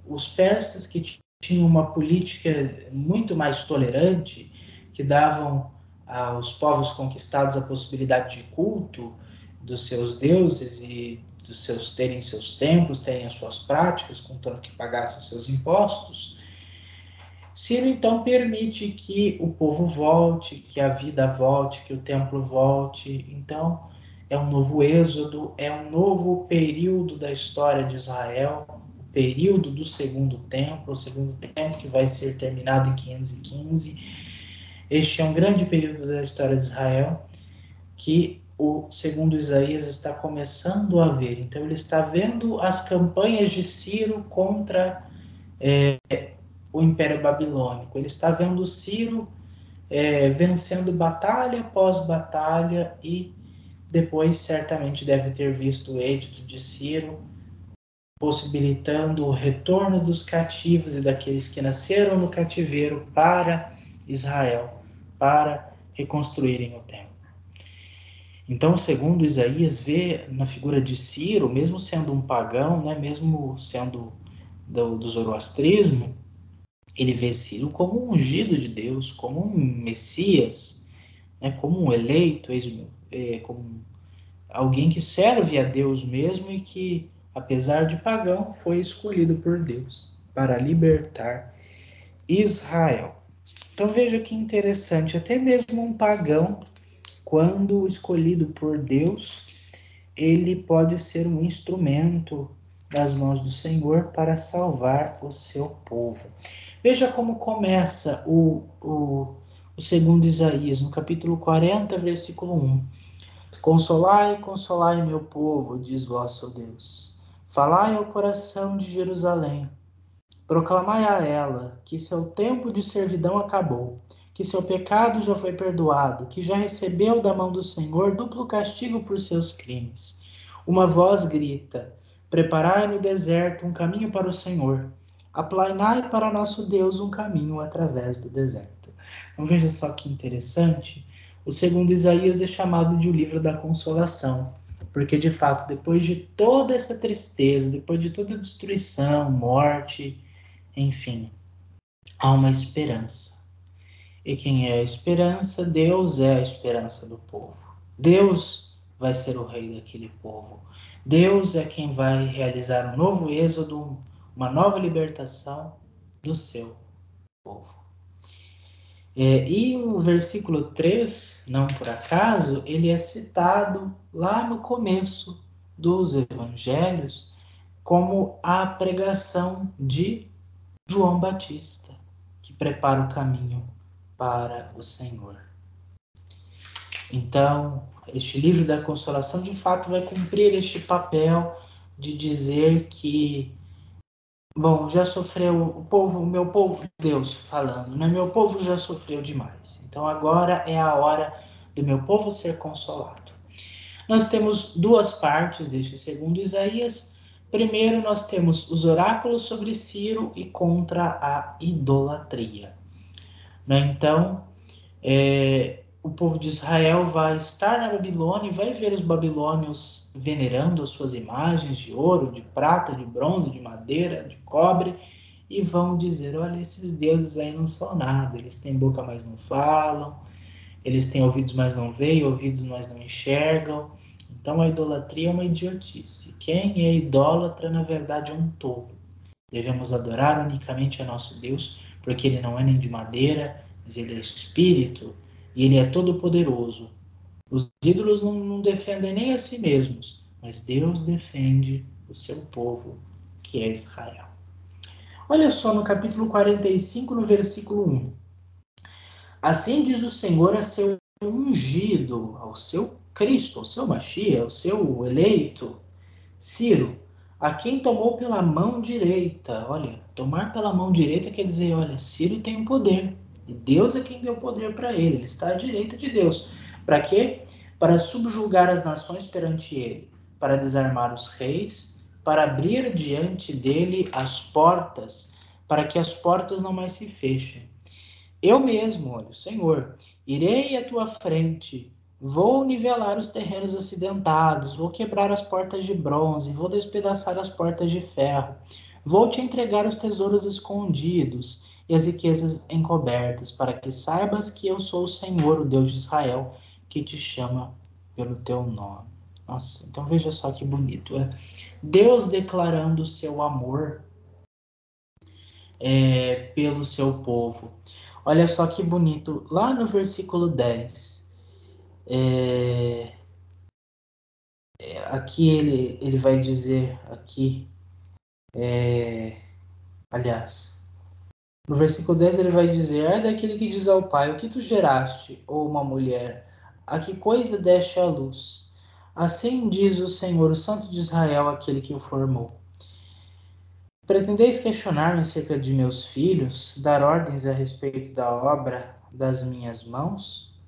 os persas que tinham uma política muito mais tolerante, que davam aos povos conquistados a possibilidade de culto dos seus deuses e dos seus terem seus templos, terem as suas práticas, contanto que pagassem os seus impostos. Ciro então permite que o povo volte, que a vida volte, que o templo volte. Então é um novo êxodo, é um novo período da história de Israel, o período do segundo templo, o segundo templo que vai ser terminado em 515. Este é um grande período da história de Israel que o segundo Isaías está começando a ver. Então ele está vendo as campanhas de Ciro contra o Império Babilônico. Ele está vendo Ciro vencendo batalha após batalha e depois certamente deve ter visto o edito de Ciro possibilitando o retorno dos cativos e daqueles que nasceram no cativeiro para Israel, para reconstruírem o templo. Então, segundo Isaías, vê na figura de Ciro, mesmo sendo um pagão, né, mesmo sendo do zoroastrismo, ele vê Ciro como um ungido de Deus, como um Messias, né, como um eleito, como alguém que serve a Deus mesmo e que, apesar de pagão, foi escolhido por Deus para libertar Israel. Então veja que interessante, até mesmo um pagão, quando escolhido por Deus, ele pode ser um instrumento das mãos do Senhor para salvar o seu povo. Veja como começa o segundo Isaías, no capítulo 40, versículo 1. Consolai, consolai meu povo, diz vosso Deus. Falai ao coração de Jerusalém. Proclamai a ela que seu tempo de servidão acabou, que seu pecado já foi perdoado, que já recebeu da mão do Senhor duplo castigo por seus crimes. Uma voz grita: preparai no deserto um caminho para o Senhor. Aplainai para nosso Deus um caminho através do deserto. Então veja só que interessante. O segundo Isaías é chamado de o livro da consolação, porque de fato, depois de toda essa tristeza, depois de toda a destruição, morte, enfim, há uma esperança. E quem é a esperança? Deus é a esperança do povo. Deus vai ser o rei daquele povo. Deus é quem vai realizar um novo êxodo, uma nova libertação do seu povo. E o versículo 3, não por acaso, ele é citado lá no começo dos evangelhos como a pregação de João Batista, que prepara o caminho para o Senhor. Então, este livro da consolação, de fato, vai cumprir este papel de dizer que, bom, já sofreu o povo, o meu povo, Deus falando, né? Meu povo já sofreu demais. Então, agora é a hora do meu povo ser consolado. Nós temos duas partes deste segundo Isaías. Primeiro, nós temos os oráculos sobre Ciro e contra a idolatria. Então, o povo de Israel vai estar na Babilônia e vai ver os babilônios venerando as suas imagens de ouro, de prata, de bronze, de madeira, de cobre, e vão dizer: olha, esses deuses aí não são nada, eles têm boca, mas não falam, eles têm ouvidos, mas não veem, ouvidos, mas não enxergam. Então a idolatria é uma idiotice. Quem é idólatra, na verdade, é um tolo. Devemos adorar unicamente a nosso Deus, porque ele não é nem de madeira, mas ele é espírito, e ele é todo-poderoso. Os ídolos não defendem nem a si mesmos, mas Deus defende o seu povo, que é Israel. Olha só no capítulo 45, no versículo 1. Assim diz o Senhor a seu ungido, ao seu Cristo, ao seu Machia, ao seu eleito, Ciro, a quem tomou pela mão direita. Olha, tomar pela mão direita quer dizer, olha, Ciro tem o poder. E Deus é quem deu poder para ele. Ele está à direita de Deus. Para quê? Para subjugar as nações perante ele, para desarmar os reis, para abrir diante dele as portas, para que as portas não mais se fechem. Eu mesmo, olha, o Senhor, irei à tua frente, vou nivelar os terrenos acidentados, vou quebrar as portas de bronze, vou despedaçar as portas de ferro, vou te entregar os tesouros escondidos e as riquezas encobertas, para que saibas que eu sou o Senhor, o Deus de Israel, que te chama pelo teu nome. Nossa, então veja só que bonito, é Deus declarando o seu amor pelo seu povo. Olha só que bonito, lá no versículo 10, aqui ele vai dizer, aliás, no versículo 10 ele vai dizer: é daquele que diz ao pai, o que tu geraste, ou uma mulher, a que coisa deste à luz? Assim diz o Senhor, o Santo de Israel, aquele que o formou. Pretendeis questionar-me acerca de meus filhos, dar ordens a respeito da obra das minhas mãos?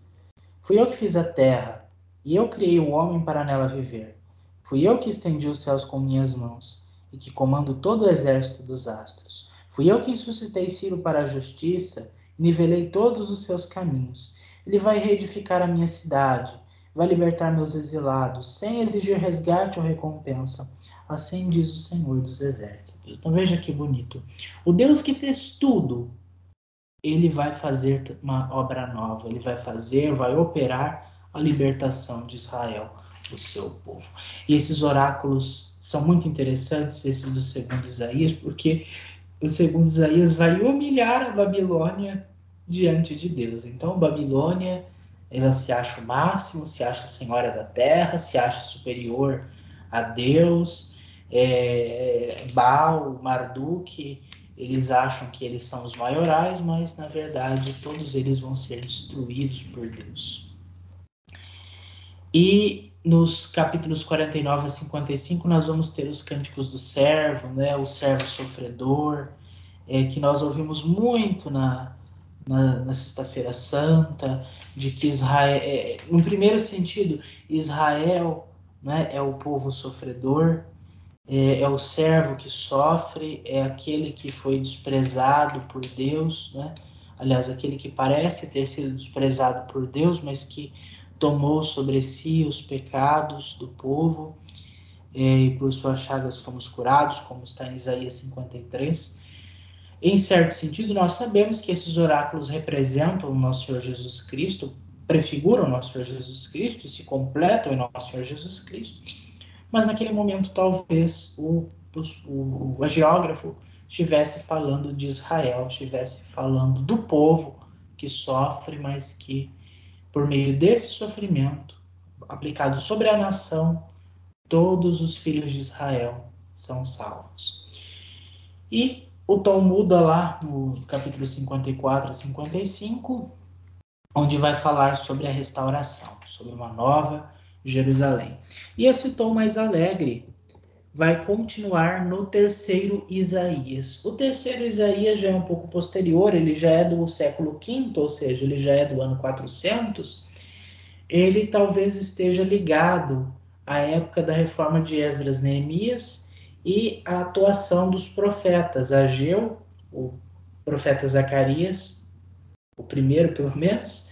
Fui eu que fiz a terra, e eu criei o homem para nela viver. Fui eu que estendi os céus com minhas mãos, e que comando todo o exército dos astros. Fui eu que suscitei Ciro para a justiça, e nivelei todos os seus caminhos. Ele vai reedificar a minha cidade, vai libertar meus exilados, sem exigir resgate ou recompensa. Assim diz o Senhor dos exércitos. Então veja que bonito. O Deus que fez tudo, ele vai fazer uma obra nova, ele vai operar a libertação de Israel, o seu povo. E esses oráculos são muito interessantes, esses do segundo Isaías, porque o segundo Isaías vai humilhar a Babilônia diante de Deus. Então, Babilônia, ela se acha o máximo, se acha senhora da terra, se acha superior a Deus, Baal, Marduk, eles acham que eles são os maiorais, mas na verdade todos eles vão ser destruídos por Deus. E nos capítulos 49 a 55 nós vamos ter os cânticos do servo, né? O servo sofredor, que nós ouvimos muito na Sexta-feira Santa, de que Israel, no primeiro sentido, Israel, né, é o povo sofredor, é o servo que sofre, é aquele que foi desprezado por Deus, né? Aliás, aquele que parece ter sido desprezado por Deus, mas que tomou sobre si os pecados do povo, e por suas chagas fomos curados, como está em Isaías 53. Em certo sentido, nós sabemos que esses oráculos representam o nosso Senhor Jesus Cristo, prefiguram o nosso Senhor Jesus Cristo e se completam em nosso Senhor Jesus Cristo, mas naquele momento talvez o geógrafo estivesse falando de Israel, estivesse falando do povo que sofre, mas que, por meio desse sofrimento aplicado sobre a nação, todos os filhos de Israel são salvos. E o tom muda lá no capítulo 54 a 55, onde vai falar sobre a restauração, sobre uma nova Jerusalém. E esse tom mais alegre vai continuar no terceiro Isaías. O terceiro Isaías já é um pouco posterior, ele já é do século V, ou seja, ele já é do ano 400. Ele talvez esteja ligado à época da reforma de Esdras, Neemias e a atuação dos profetas, Ageu, o profeta Zacarias, o primeiro pelo menos,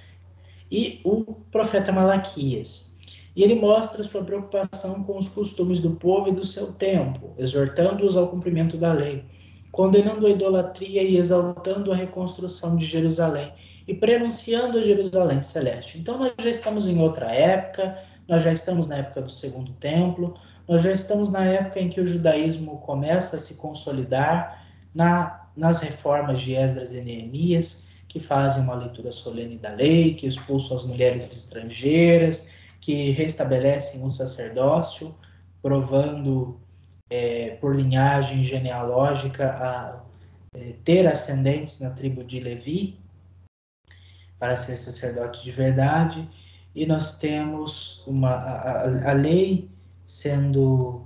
e o profeta Malaquias. E ele mostra sua preocupação com os costumes do povo e do seu tempo, exortando-os ao cumprimento da lei, condenando a idolatria e exaltando a reconstrução de Jerusalém e prenunciando a Jerusalém celeste. Então nós já estamos em outra época, nós já estamos na época do Segundo Templo, nós já estamos na época em que o judaísmo começa a se consolidar nas reformas de Esdras e Neemias, que fazem uma leitura solene da lei, que expulsam as mulheres estrangeiras, que restabelecem o sacerdócio, provando por linhagem genealógica a ter ascendentes na tribo de Levi para ser sacerdote de verdade. E nós temos a lei sendo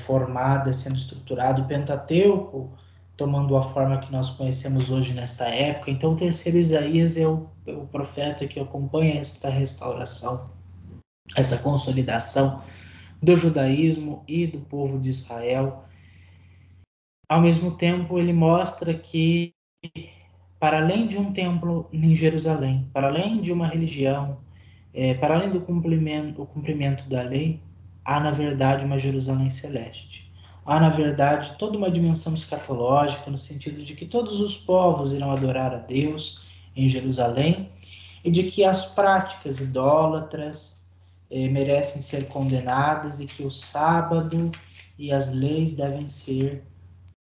formada, sendo estruturada, o Pentateuco tomando a forma que nós conhecemos hoje nesta época. Então o terceiro Isaías é o profeta que acompanha esta restauração, essa consolidação do judaísmo e do povo de Israel. Ao mesmo tempo, ele mostra que, para além de um templo em Jerusalém, para além de uma religião, para além do cumprimento da lei, há, na verdade, uma Jerusalém celeste. Há, na verdade, toda uma dimensão escatológica, no sentido de que todos os povos irão adorar a Deus em Jerusalém, e de que as práticas idólatras merecem ser condenadas e que o sábado e as leis devem ser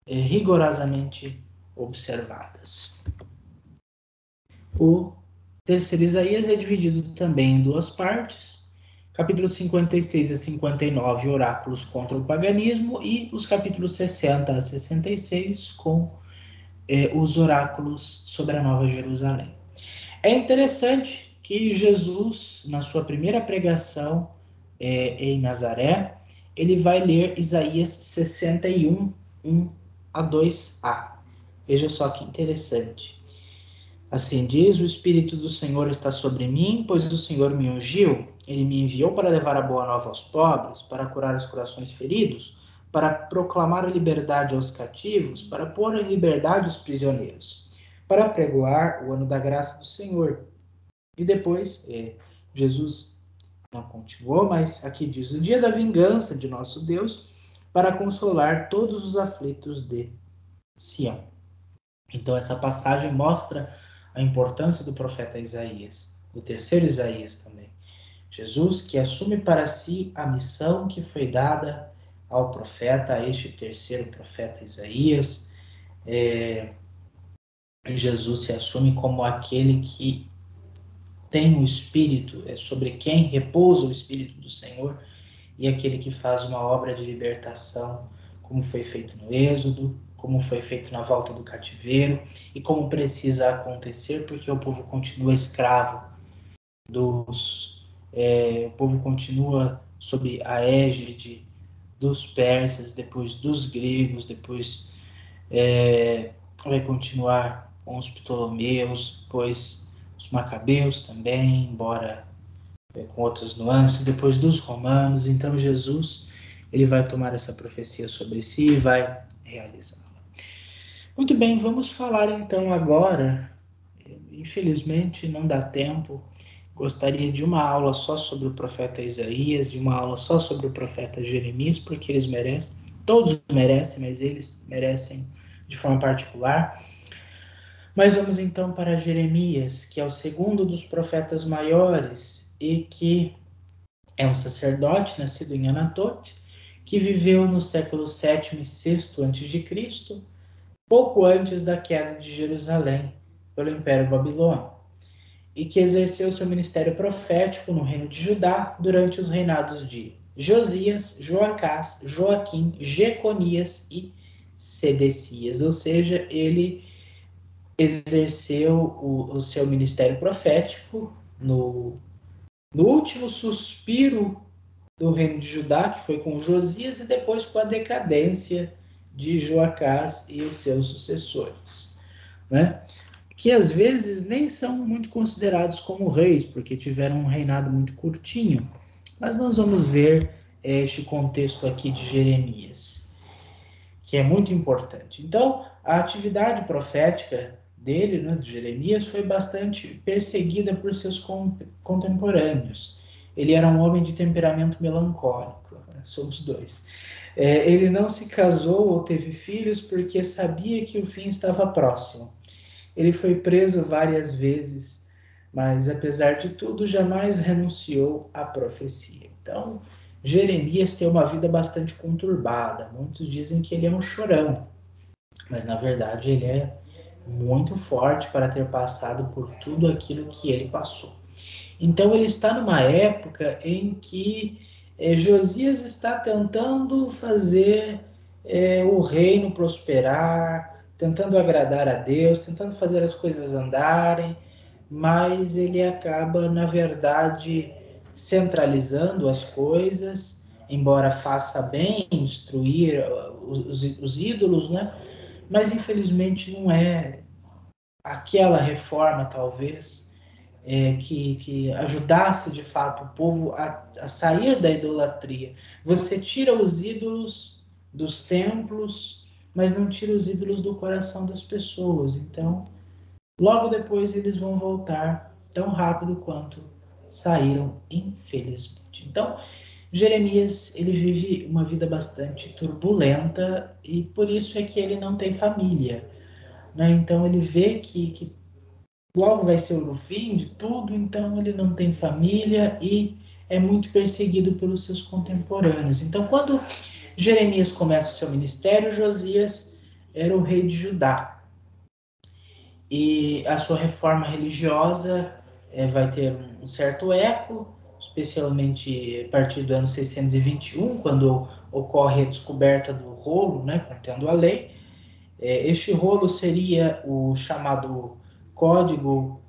rigorosamente observadas. O terceiro Isaías é dividido também em duas partes, capítulos 56 a 59, oráculos contra o paganismo, e os capítulos 60 a 66, com os oráculos sobre a Nova Jerusalém. É interessante que Jesus, na sua primeira pregação em Nazaré, ele vai ler Isaías 61, 1 a 2a. Veja só que interessante. Assim diz: o Espírito do Senhor está sobre mim, pois o Senhor me ungiu. Ele me enviou para levar a boa nova aos pobres, para curar os corações feridos, para proclamar a liberdade aos cativos, para pôr em liberdade os prisioneiros, para pregoar o ano da graça do Senhor. E depois, Jesus não continuou, mas aqui diz: o dia da vingança de nosso Deus, para consolar todos os aflitos de Sião. Então essa passagem mostra a importância do profeta Isaías, do terceiro Isaías também. Jesus que assume para si a missão que foi dada ao profeta, a este terceiro profeta Isaías. Jesus se assume como aquele que tem o Espírito, sobre quem repousa o Espírito do Senhor, e aquele que faz uma obra de libertação, como foi feito no Êxodo, como foi feito na volta do cativeiro, e como precisa acontecer, porque o povo continua escravo o povo continua sob a égide dos persas, depois dos gregos, depois vai continuar com os Ptolomeus, depois os Macabeus também, embora com outras nuances, depois dos romanos. Então Jesus, ele vai tomar essa profecia sobre si e vai realizá-la. Muito bem, vamos falar então agora. Infelizmente não dá tempo. Gostaria de uma aula só sobre o profeta Isaías, de uma aula só sobre o profeta Jeremias, porque eles merecem, todos merecem, mas eles merecem de forma particular. Mas vamos então para Jeremias, que é o segundo dos profetas maiores e que é um sacerdote nascido em Anatote, que viveu no século VII e VI a.C., pouco antes da queda de Jerusalém pelo Império Babilônico, e que exerceu seu ministério profético no reino de Judá durante os reinados de Josias, Joacás, Joaquim, Jeconias e Sedecias, ou seja, ele exerceu o seu ministério profético no último suspiro do reino de Judá, que foi com Josias, e depois com a decadência de Joacás e os seus sucessores, né? Que às vezes nem são muito considerados como reis, porque tiveram um reinado muito curtinho. Mas nós vamos ver este contexto aqui de Jeremias, que é muito importante. Então, a atividade profética dele, né, de Jeremias, foi bastante perseguida por seus contemporâneos. Ele era um homem de temperamento melancólico, né? Somos dois. Ele não se casou ou teve filhos porque sabia que o fim estava próximo. Ele foi preso várias vezes, mas apesar de tudo, jamais renunciou à profecia. Então, Jeremias tem uma vida bastante conturbada. Muitos dizem que ele é um chorão, mas na verdade ele é muito forte para ter passado por tudo aquilo que ele passou. Então, ele está numa época em que Josias está tentando fazer o reino prosperar, tentando agradar a Deus, tentando fazer as coisas andarem, mas ele acaba, na verdade, centralizando as coisas, embora faça bem destruir os ídolos, né? Mas infelizmente não é aquela reforma, talvez, que ajudasse de fato o povo a sair da idolatria. Você tira os ídolos dos templos, mas não tira os ídolos do coração das pessoas. Então, logo depois eles vão voltar tão rápido quanto saíram, infelizmente. Então, Jeremias, ele vive uma vida bastante turbulenta e por isso é que ele não tem família, né? Então ele vê que logo vai ser o fim de tudo, então ele não tem família e é muito perseguido pelos seus contemporâneos. Então, quando Jeremias começa o seu ministério, Josias era o rei de Judá. E a sua reforma religiosa vai ter um certo eco, especialmente a partir do ano 621, quando ocorre a descoberta do rolo, né, contendo a lei. Este rolo seria o chamado Código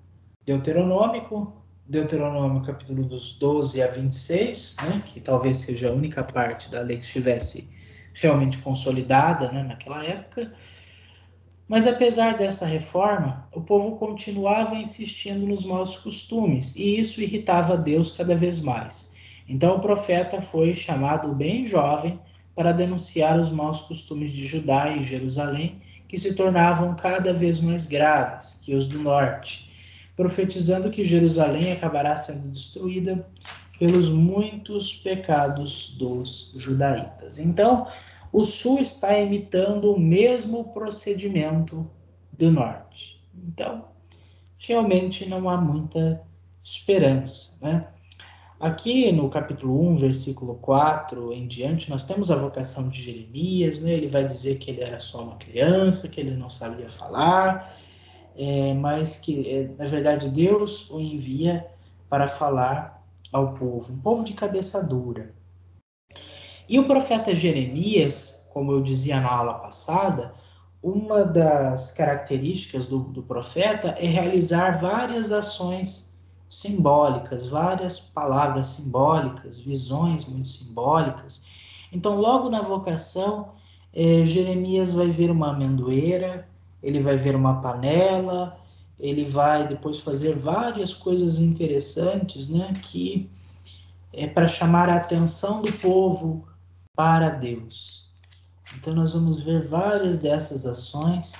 Deuteronômico, Deuteronômio capítulo dos 12 a 26, né, que talvez seja a única parte da lei que estivesse realmente consolidada, né, naquela época. Mas apesar dessa reforma, o povo continuava insistindo nos maus costumes, e isso irritava Deus cada vez mais. Então o profeta foi chamado bem jovem para denunciar os maus costumes de Judá e Jerusalém, que se tornavam cada vez mais graves que os do norte, profetizando que Jerusalém acabará sendo destruída pelos muitos pecados dos judaítas. Então, o sul está imitando o mesmo procedimento do norte. Então, realmente não há muita esperança, né? Aqui no capítulo 1, versículo 4 em diante, nós temos a vocação de Jeremias, né? Ele vai dizer que ele era só uma criança, que ele não sabia falar, mas que, na verdade, Deus o envia para falar ao povo, um povo de cabeça dura. E o profeta Jeremias, como eu dizia na aula passada, uma das características do profeta é realizar várias ações simbólicas, várias palavras simbólicas, visões muito simbólicas. Então, logo na vocação, Jeremias vai ver uma amendoeira, ele vai ver uma panela, ele vai depois fazer várias coisas interessantes, né, que é para chamar a atenção do povo para Deus. Então nós vamos ver várias dessas ações.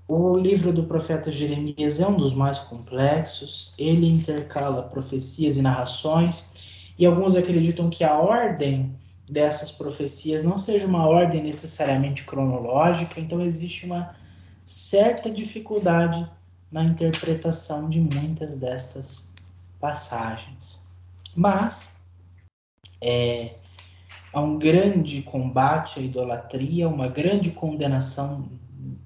O livro do profeta Jeremias é um dos mais complexos, ele intercala profecias e narrações, e alguns acreditam que a ordem dessas profecias não seja uma ordem necessariamente cronológica, então existe uma certa dificuldade na interpretação de muitas destas passagens. Mas há um grande combate à idolatria, uma grande condenação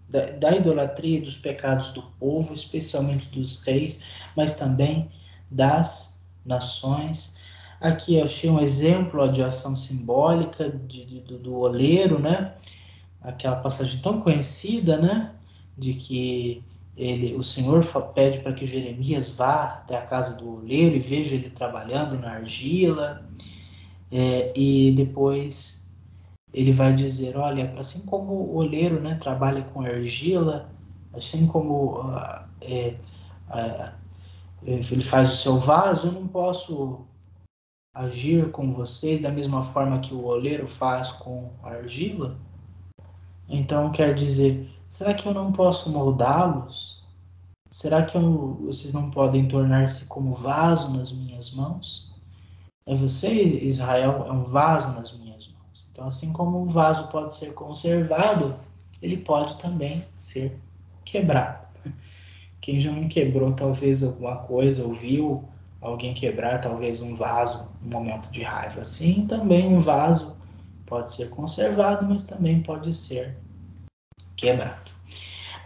da idolatria e dos pecados do povo, especialmente dos reis, mas também das nações. Aqui eu achei um exemplo de ação simbólica do oleiro, né? Aquela passagem tão conhecida, né? De que o Senhor pede para que Jeremias vá até a casa do oleiro e veja ele trabalhando na argila, e depois ele vai dizer, olha, assim como o oleiro, né, trabalha com argila, assim como ele faz o seu vaso, eu não posso agir com vocês da mesma forma que o oleiro faz com a argila? Então quer dizer, será que eu não posso moldá-los? Será que vocês não podem tornar-se como vaso nas minhas mãos? Você, Israel, é um vaso nas minhas mãos. Então, assim como um vaso pode ser conservado, ele pode também ser quebrado. Quem já não quebrou talvez alguma coisa, ou viu alguém quebrar talvez um vaso, um momento de raiva. Assim, também um vaso pode ser conservado, mas também pode ser quebrado.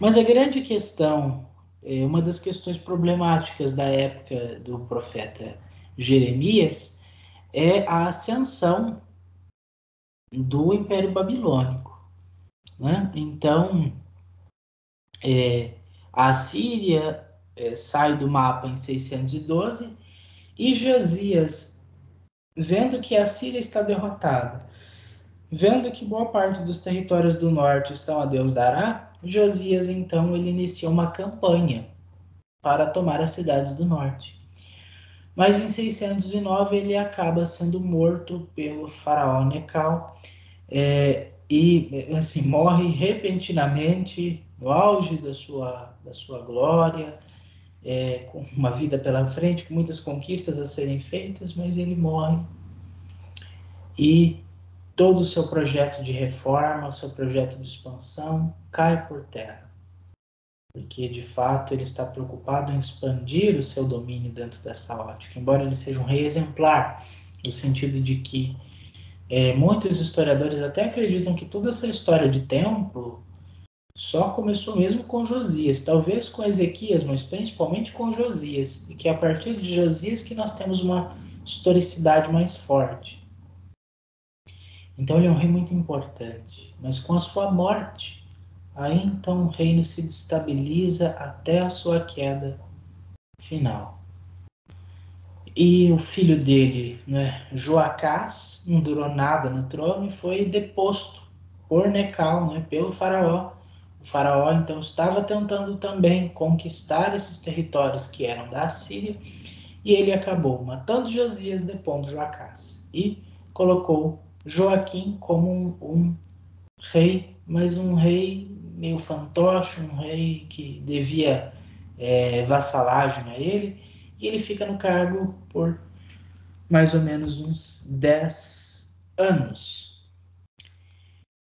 Mas a grande questão, uma das questões problemáticas da época do profeta Jeremias, é a ascensão do Império Babilônico, né? Então, a Síria sai do mapa em 612 e Josias, vendo que a Síria está derrotada, vendo que boa parte dos territórios do norte estão a Deus dará, Josias então ele inicia uma campanha para tomar as cidades do norte. Mas em 609 ele acaba sendo morto pelo faraó Necal, e assim, morre repentinamente no auge da sua glória, com uma vida pela frente, com muitas conquistas a serem feitas, mas ele morre e todo o seu projeto de reforma, o seu projeto de expansão cai por terra, porque de fato ele está preocupado em expandir o seu domínio dentro dessa ótica, embora ele seja um rei exemplar, no sentido de que muitos historiadores até acreditam que toda essa história de templo só começou mesmo com Josias, talvez com Ezequias, mas principalmente com Josias, e que é a partir de Josias que nós temos uma historicidade mais forte. Então ele é um rei muito importante, mas com a sua morte, aí então o reino se destabiliza até a sua queda final. E o filho dele, né, Joacás, não durou nada no trono e foi deposto por Necal, né, pelo faraó. O faraó então estava tentando também conquistar esses territórios que eram da Síria e ele acabou matando Josias, depondo Joacás e colocou Joaquim como um rei, mas um rei meio fantoche, um rei que devia vassalagem a ele, e ele fica no cargo por mais ou menos uns 10 anos.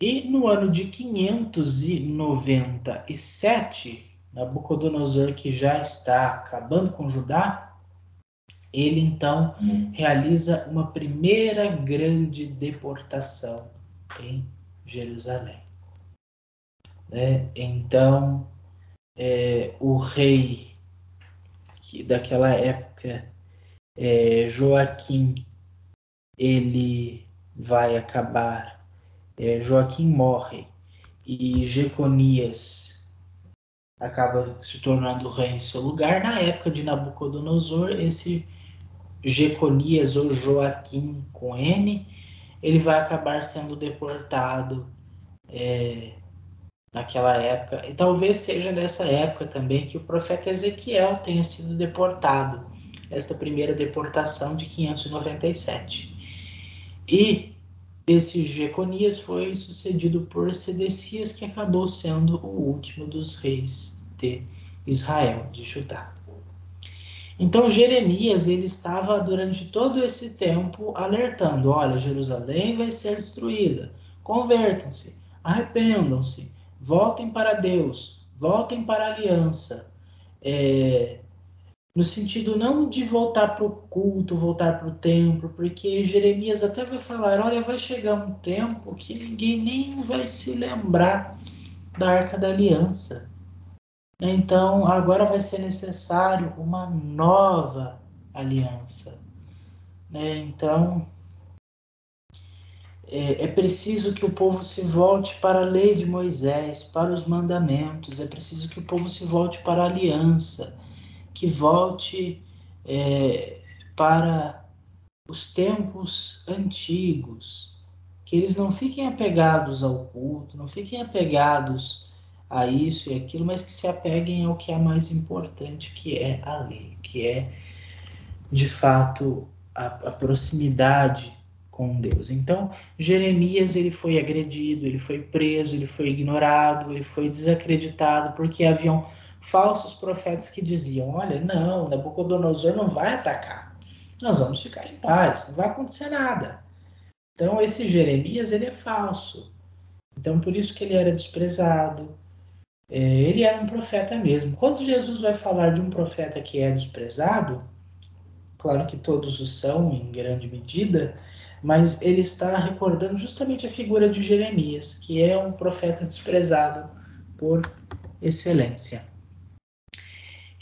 E no ano de 597, Nabucodonosor, que já está acabando com Judá, ele então realiza uma primeira grande deportação em Jerusalém. Então, o rei daquela época, Joaquim, ele vai acabar, Joaquim morre e Jeconias acaba se tornando rei em seu lugar. Na época de Nabucodonosor, esse Jeconias ou Joaquim com N, ele vai acabar sendo deportado naquela época, e talvez seja nessa época também que o profeta Ezequiel tenha sido deportado, esta primeira deportação de 597. E esse Jeconias foi sucedido por Sedecias, que acabou sendo o último dos reis de Israel, de Judá. Então Jeremias, ele estava durante todo esse tempo alertando: olha, Jerusalém vai ser destruída, convertam-se, arrependam-se, voltem para Deus, voltem para a aliança. No sentido não de voltar para o culto, voltar para o templo, porque Jeremias até vai falar: olha, vai chegar um tempo que ninguém nem vai se lembrar da Arca da Aliança. Então, agora vai ser necessário uma nova aliança. Então, é preciso que o povo se volte para a lei de Moisés, para os mandamentos, é preciso que o povo se volte para a aliança, que volte para os tempos antigos, que eles não fiquem apegados ao culto, não fiquem apegados a isso e aquilo, mas que se apeguem ao que é mais importante, que é a lei, que é, de fato, a proximidade com Deus. Então, Jeremias, ele foi agredido, ele foi preso, ele foi ignorado, ele foi desacreditado, porque haviam falsos profetas que diziam: olha, não, Nabucodonosor não vai atacar, nós vamos ficar em paz, não vai acontecer nada. Então, esse Jeremias, ele é falso. Então, por isso que ele era desprezado. Ele era um profeta mesmo. Quando Jesus vai falar de um profeta que é desprezado, claro que todos o são em grande medida, mas ele está recordando justamente a figura de Jeremias, que é um profeta desprezado por excelência.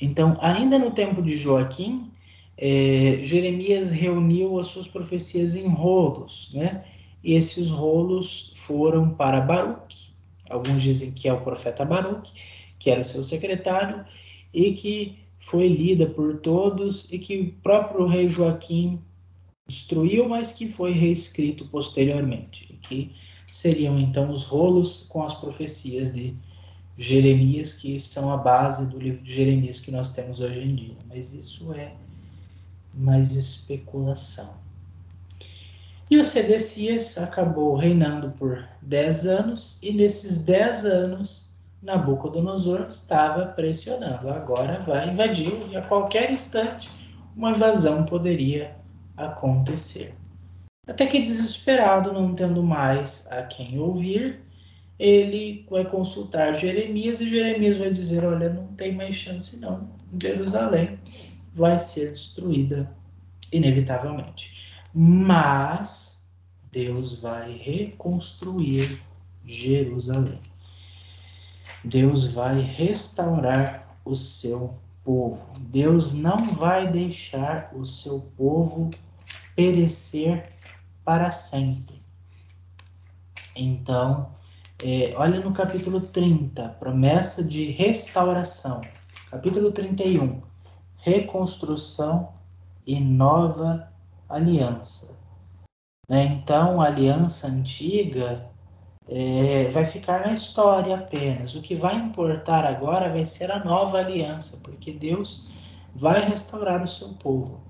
Então, ainda no tempo de Joaquim, Jeremias reuniu as suas profecias em rolos, né? E esses rolos foram para Baruque. Alguns dizem que é o profeta Baruque, que era o seu secretário, e que foi lida por todos, e que o próprio rei Joaquim destruiu, mas que foi reescrito posteriormente, e que seriam então os rolos com as profecias de Jeremias, que são a base do livro de Jeremias que nós temos hoje em dia. Mas isso é mais especulação. E o Sedecias acabou reinando por 10 anos, e nesses 10 anos Nabucodonosor estava pressionando. Agora vai invadir, e a qualquer instante uma invasão poderia acontecer. Até que, desesperado, não tendo mais a quem ouvir, ele vai consultar Jeremias, e Jeremias vai dizer: olha, não tem mais chance não, Jerusalém vai ser destruída inevitavelmente. Mas Deus vai reconstruir Jerusalém. Deus vai restaurar o seu povo. Deus não vai deixar o seu povo perecer para sempre. Então, olha no capítulo 30, promessa de restauração. Capítulo 31, reconstrução e nova aliança. Então, a aliança antiga vai ficar na história apenas. O que vai importar agora vai ser a nova aliança, porque Deus vai restaurar o seu povo.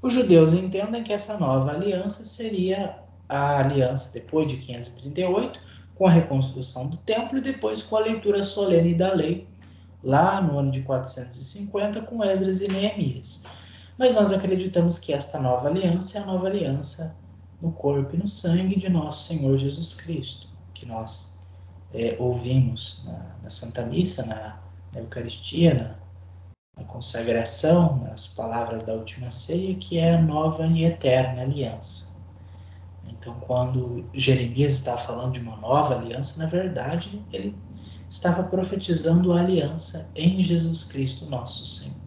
Os judeus entendem que essa nova aliança seria a aliança depois de 538, com a reconstrução do templo, e depois com a leitura solene da lei, lá no ano de 450, com Esdras e Neemias. Mas nós acreditamos que esta nova aliança é a nova aliança no corpo e no sangue de nosso Senhor Jesus Cristo, que nós ouvimos na Santa Missa, na Eucaristia, na consagração, nas palavras da última ceia, que é a nova e eterna aliança. Então, quando Jeremias está falando de uma nova aliança, na verdade, ele estava profetizando a aliança em Jesus Cristo, nosso Senhor.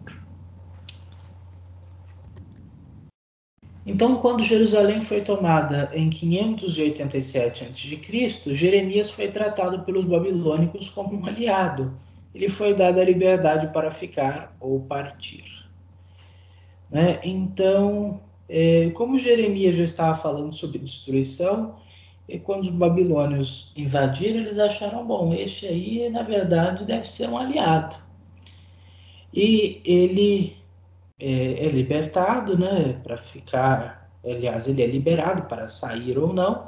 Então, quando Jerusalém foi tomada em 587 a.C., Jeremias foi tratado pelos babilônicos como um aliado. Ele foi dado a liberdade para ficar ou partir. Então, como Jeremias já estava falando sobre destruição, E quando os babilônios invadiram, eles acharam, bom, este aí, na verdade, deve ser um aliado. E ele é libertado, né, para ficar, aliás, ele é liberado para sair ou não.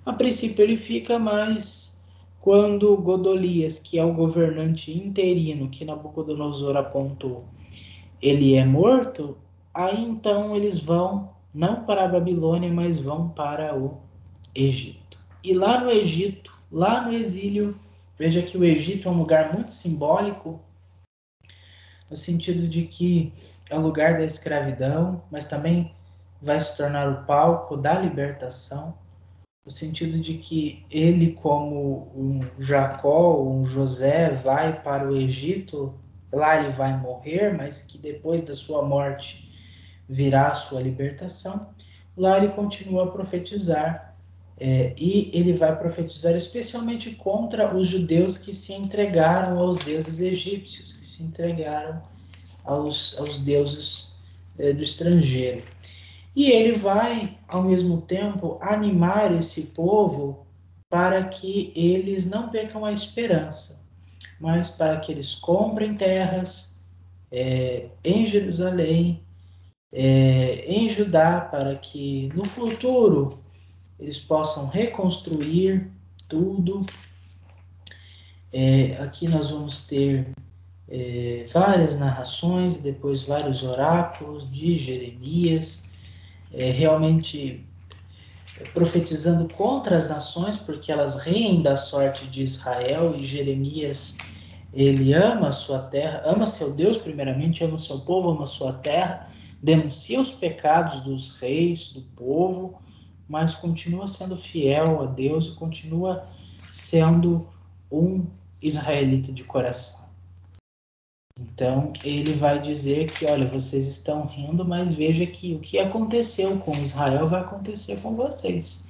A princípio ele fica, mas quando Godolias, que é o governante interino que Nabucodonosor apontou, ele é morto, aí então eles vão não para a Babilônia, mas vão para o Egito. E lá no Egito, lá no exílio, veja que o Egito é um lugar muito simbólico, no sentido de que é o lugar da escravidão, mas também vai se tornar o palco da libertação, no sentido de que ele, como um Jacó, um José, vai para o Egito, lá ele vai morrer, mas que depois da sua morte virá a sua libertação. Lá ele continua a profetizar, e ele vai profetizar especialmente contra os judeus que se entregaram aos deuses egípcios, que se entregaram aos deuses do estrangeiro. E ele vai, ao mesmo tempo, animar esse povo para que eles não percam a esperança, mas para que eles comprem terras em Jerusalém, em Judá, para que no futuro eles possam reconstruir tudo. Aqui nós vamos ter várias narrações, depois vários oráculos de Jeremias, realmente profetizando contra as nações, porque elas riem da sorte de Israel, e Jeremias, ele ama a sua terra, ama seu Deus primeiramente, ama o seu povo, ama a sua terra, denuncia os pecados dos reis, do povo, mas continua sendo fiel a Deus e continua sendo um israelita de coração. Então, ele vai dizer que, olha, vocês estão rindo, mas veja que o que aconteceu com Israel vai acontecer com vocês.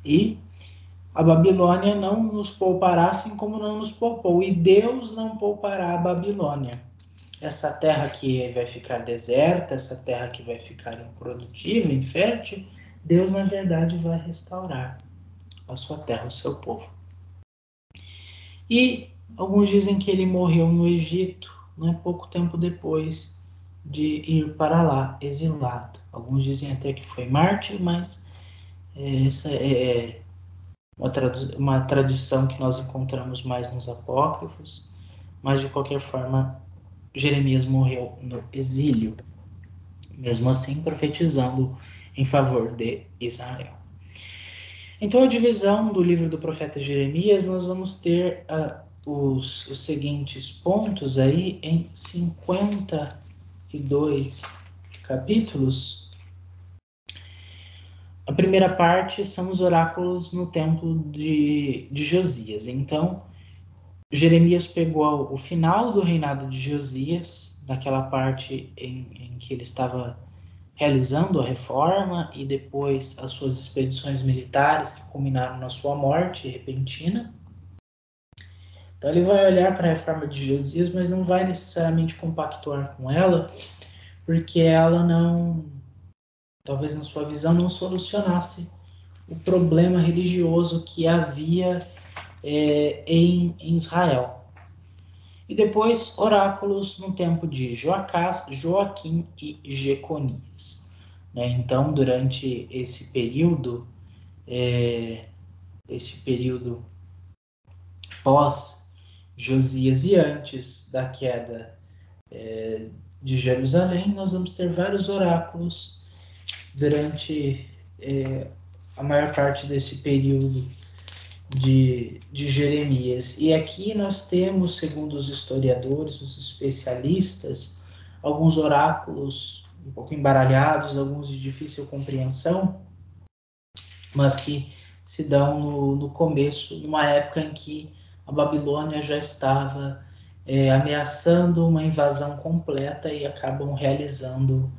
E a Babilônia não nos poupará, assim como não nos poupou. E Deus não poupará a Babilônia. Essa terra que vai ficar deserta, essa terra que vai ficar improdutiva, infértil, Deus, na verdade, vai restaurar a sua terra, o seu povo. E alguns dizem que ele morreu no Egito, pouco tempo depois de ir para lá, exilado. Alguns dizem até que foi mártir, mas essa é uma tradição que nós encontramos mais nos apócrifos. Mas, de qualquer forma, Jeremias morreu no exílio, mesmo assim profetizando em favor de Israel. Então, a divisão do livro do profeta Jeremias, nós vamos ter os seguintes pontos aí em 52 capítulos. A primeira parte são os oráculos no templo de Josias. Então, Jeremias pegou o final do reinado de Josias, naquela parte em que ele estava realizando a reforma, e depois as suas expedições militares que culminaram na sua morte repentina. Então ele vai olhar para a reforma de Josias, mas não vai necessariamente compactuar com ela, porque ela não, talvez na sua visão, não solucionasse o problema religioso que havia em Israel. E depois oráculos no tempo de Joacás, Joaquim e Jeconias. Então, durante esse período pós Josias e antes da queda de Jerusalém, nós vamos ter vários oráculos durante a maior parte desse período de Jeremias. E aqui nós temos, segundo os historiadores, os especialistas, alguns oráculos um pouco embaralhados, alguns de difícil compreensão, mas que se dão no começo, numa época em que a Babilônia já estava ameaçando uma invasão completa e acabam realizando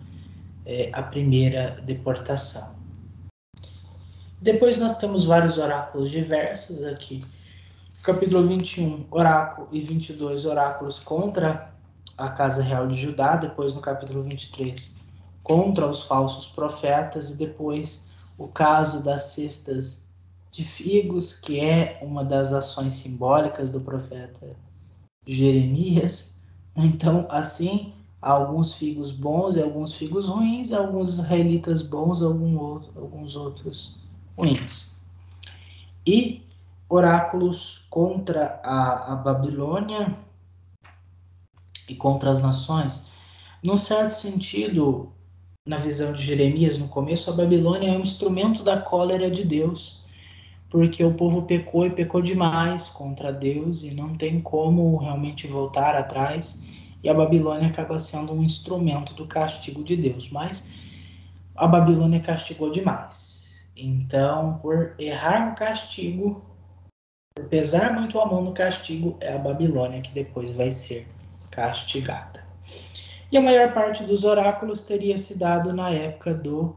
a primeira deportação. Depois nós temos vários oráculos diversos aqui. Capítulo 21, oráculo, e 22, oráculos contra a casa real de Judá. Depois no capítulo 23, contra os falsos profetas. E depois o caso das cestas de figos, que é uma das ações simbólicas do profeta Jeremias. Então, assim, há alguns figos bons e alguns figos ruins, alguns israelitas bons, alguns outros ruins. E oráculos contra a Babilônia e contra as nações. Num certo sentido, na visão de Jeremias, no começo, a Babilônia é um instrumento da cólera de Deus, porque o povo pecou e pecou demais contra Deus e não tem como realmente voltar atrás, e a Babilônia acaba sendo um instrumento do castigo de Deus, mas a Babilônia castigou demais. Então, por errar no castigo, por pesar muito a mão no castigo, é a Babilônia que depois vai ser castigada. E a maior parte dos oráculos teria se dado na época do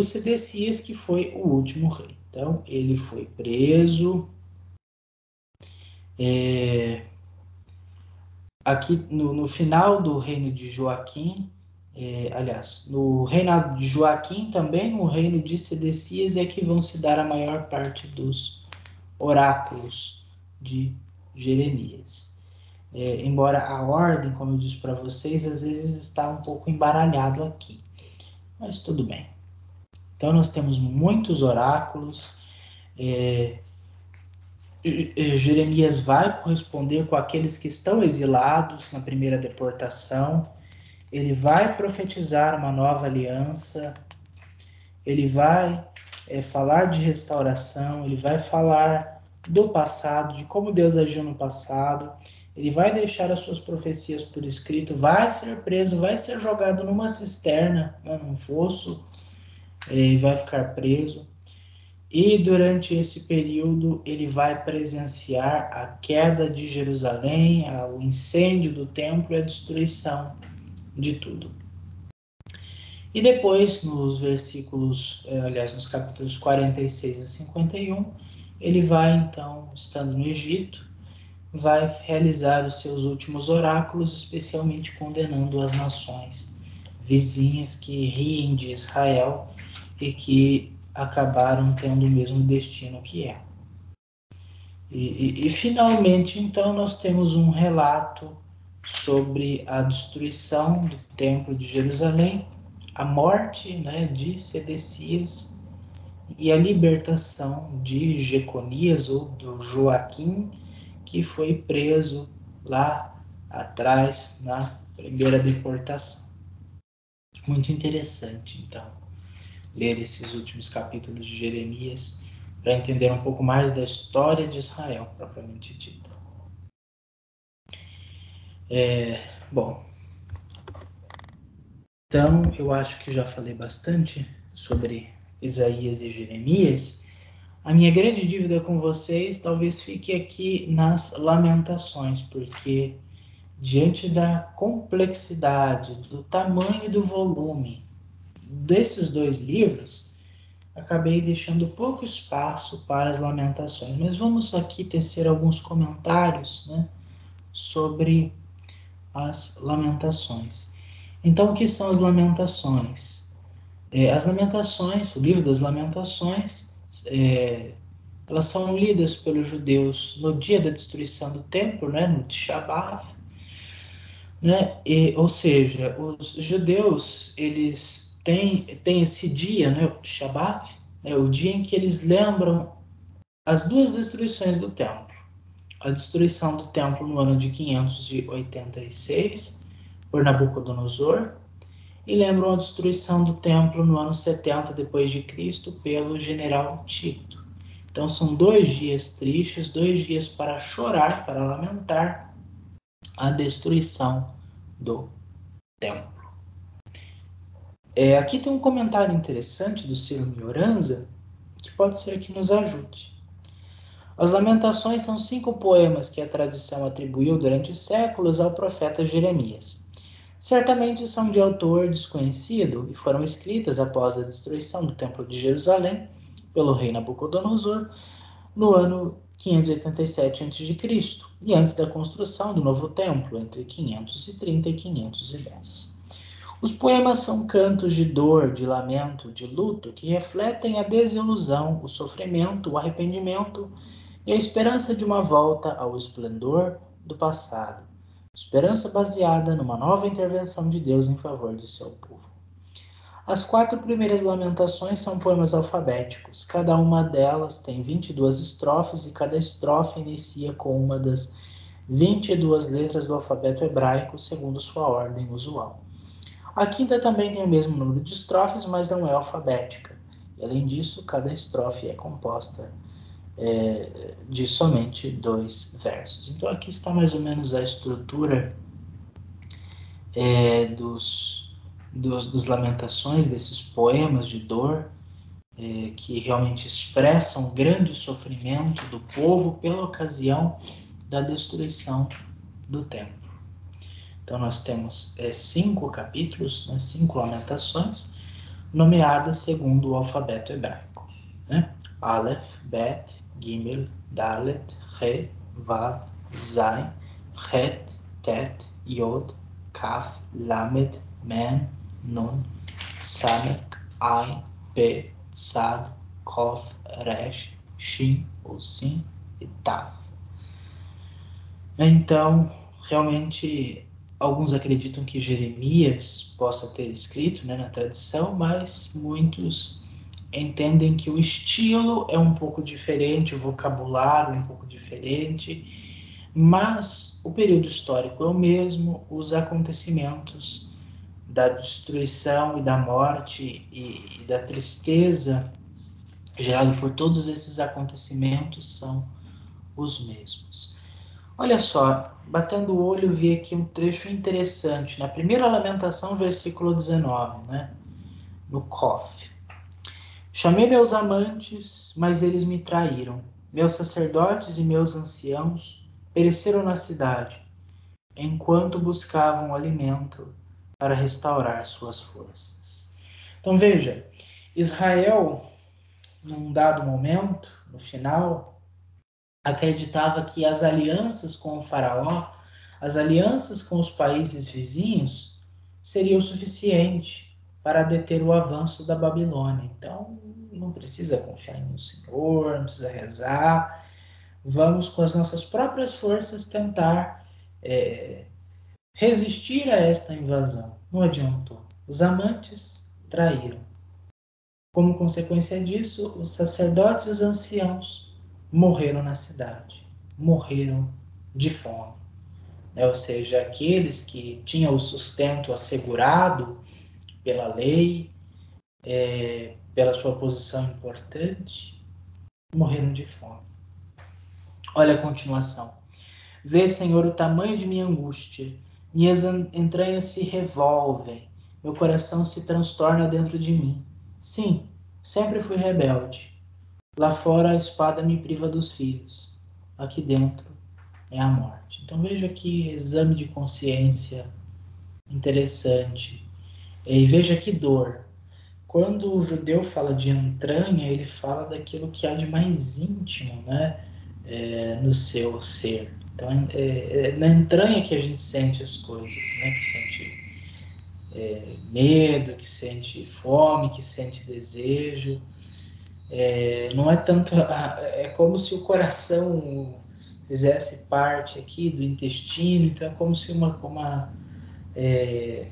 Sedecias, que foi o último rei. Então, ele foi preso. Aqui no final do reino de Joaquim, aliás, no reinado de Joaquim também, no reino de Sedecias, é que vão se dar a maior parte dos oráculos de Jeremias. Embora a ordem, como eu disse para vocês, às vezes está um pouco embaralhado aqui. Mas tudo bem. Então nós temos muitos oráculos. Jeremias vai corresponder com aqueles que estão exilados na primeira deportação. Ele vai profetizar uma nova aliança. Ele vai falar de restauração. Ele vai falar do passado, de como Deus agiu no passado. Ele vai deixar as suas profecias por escrito, vai ser preso, vai ser jogado numa cisterna, num fosso, e vai ficar preso. E durante esse período ele vai presenciar a queda de Jerusalém, o incêndio do templo e a destruição de tudo. E depois, nos nos capítulos 46 a 51, ele vai então, estando no Egito, vai realizar os seus últimos oráculos, especialmente condenando as nações vizinhas que riem de Israel e que acabaram tendo o mesmo destino que ela. E finalmente, então, nós temos um relato sobre a destruição do Templo de Jerusalém, a morte, de Sedecias e a libertação de Jeconias ou do Joaquim, que foi preso lá atrás na primeira deportação. Muito interessante, então, ler esses últimos capítulos de Jeremias para entender um pouco mais da história de Israel, propriamente dita. Bom, então eu acho que já falei bastante sobre Isaías e Jeremias. A minha grande dúvida com vocês talvez fique aqui nas Lamentações, porque diante da complexidade, do tamanho e do volume desses dois livros, acabei deixando pouco espaço para as Lamentações. Mas vamos aqui tecer alguns comentários, sobre as Lamentações. Então, o que são as Lamentações? As Lamentações, o livro das Lamentações, elas são lidas pelos judeus no dia da destruição do templo, no Tisha B'Av, ou seja, os judeus, eles têm esse dia, o Tisha B'Av, o dia em que eles lembram as duas destruições do templo. A destruição do templo no ano de 586 por Nabucodonosor, e lembram a destruição do templo no ano 70 depois de Cristo pelo general Tito. Então são 2 dias tristes, 2 dias para chorar, para lamentar a destruição do templo. Aqui tem um comentário interessante do Ciro Mioranza, que pode ser que nos ajude. As Lamentações são 5 poemas que a tradição atribuiu durante séculos ao profeta Jeremias. Certamente são de autor desconhecido e foram escritas após a destruição do Templo de Jerusalém pelo rei Nabucodonosor no ano 587 a.C. e antes da construção do novo templo, entre 530 e 510. Os poemas são cantos de dor, de lamento, de luto, que refletem a desilusão, o sofrimento, o arrependimento e a esperança de uma volta ao esplendor do passado. Esperança baseada numa nova intervenção de Deus em favor de seu povo. As 4 primeiras lamentações são poemas alfabéticos. Cada uma delas tem 22 estrofes e cada estrofe inicia com uma das 22 letras do alfabeto hebraico, segundo sua ordem usual. A quinta também tem o mesmo número de estrofes, mas não é alfabética. E, além disso, cada estrofe é composta de somente 2 versos. Então aqui está mais ou menos a estrutura dos lamentações, desses poemas de dor, que realmente expressam o grande sofrimento do povo pela ocasião da destruição do templo. Então nós temos 5 capítulos, 5 lamentações, nomeadas segundo o alfabeto hebraico. Aleph, Bet, Gimel, Dalet, He, Vav, Zain, Het, Tet, Yod, Kaf, Lamed, Men, Nun, Samek, Ain, Pe, Tzad, Kof, Resh, Shin, ou Sim, e Taf. Então, realmente, alguns acreditam que Jeremias possa ter escrito, na tradição, mas muitos entendem que o estilo é um pouco diferente, o vocabulário é um pouco diferente, mas o período histórico é o mesmo, os acontecimentos da destruição e da morte e da tristeza gerada por todos esses acontecimentos são os mesmos. Olha só, batendo o olho, vi aqui um trecho interessante. Na primeira lamentação, versículo 19, no Kof. Chamei meus amantes, mas eles me traíram. Meus sacerdotes e meus anciãos pereceram na cidade, enquanto buscavam alimento para restaurar suas forças. Então veja, Israel, num dado momento, no final, acreditava que as alianças com o faraó, as alianças com os países vizinhos, seria o suficiente para deter o avanço da Babilônia. Então, não precisa confiar no Senhor, não precisa rezar. Vamos, com as nossas próprias forças, tentar resistir a esta invasão. Não adiantou. Os amantes traíram. Como consequência disso, os sacerdotes e os anciãos morreram na cidade. Morreram de fome. Ou seja, aqueles que tinham o sustento assegurado pela lei, pela sua posição importante, morreram de fome. Olha a continuação. Vê, Senhor, o tamanho de minha angústia. Minhas entranhas se revolvem. Meu coração se transtorna dentro de mim. Sim, sempre fui rebelde. Lá fora a espada me priva dos filhos. Aqui dentro é a morte. Então veja aqui exame de consciência interessante. E veja que dor. Quando o judeu fala de entranha, ele fala daquilo que há de mais íntimo, no seu ser. Então é na entranha que a gente sente as coisas, que sente medo, que sente fome, que sente desejo. Não é tanto, é como se o coração fizesse parte aqui do intestino, então é como se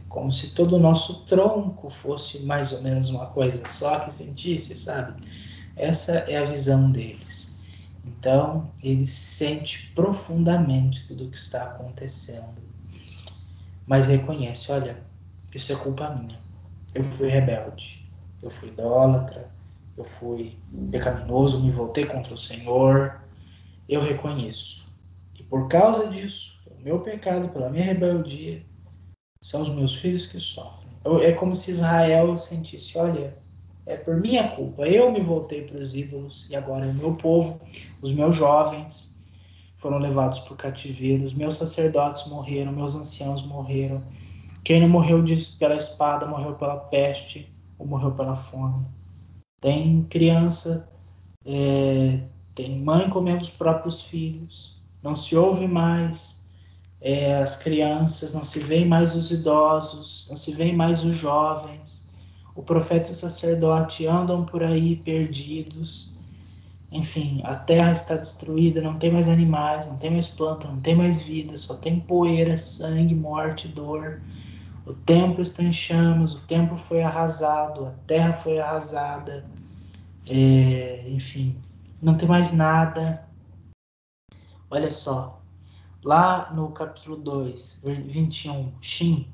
como se todo o nosso tronco fosse mais ou menos uma coisa só que sentisse, sabe? Essa é a visão deles. Então, ele sente profundamente tudo o que está acontecendo, mas reconhece, olha, isso é culpa minha. Eu fui rebelde, eu fui idólatra, eu fui pecaminoso, me voltei contra o Senhor, eu reconheço. E por causa disso, o meu pecado, pela minha rebeldia, são os meus filhos que sofrem. É como se Israel sentisse, olha, é por minha culpa, eu me voltei para os ídolos e agora o meu povo, os meus jovens foram levados para o cativeiro, os meus sacerdotes morreram, meus anciãos morreram. Quem não morreu pela espada, morreu pela peste ou morreu pela fome. Tem criança, tem mãe comendo os próprios filhos, não se ouve mais as crianças, não se veem mais os idosos, não se veem mais os jovens. O profeta e o sacerdote andam por aí perdidos. Enfim, a terra está destruída, não tem mais animais, não tem mais planta, não tem mais vida, só tem poeira, sangue, morte, dor. O templo está em chamas, o templo foi arrasado, a terra foi arrasada. Enfim, não tem mais nada. Olha só, lá no capítulo 2, 21, Shin,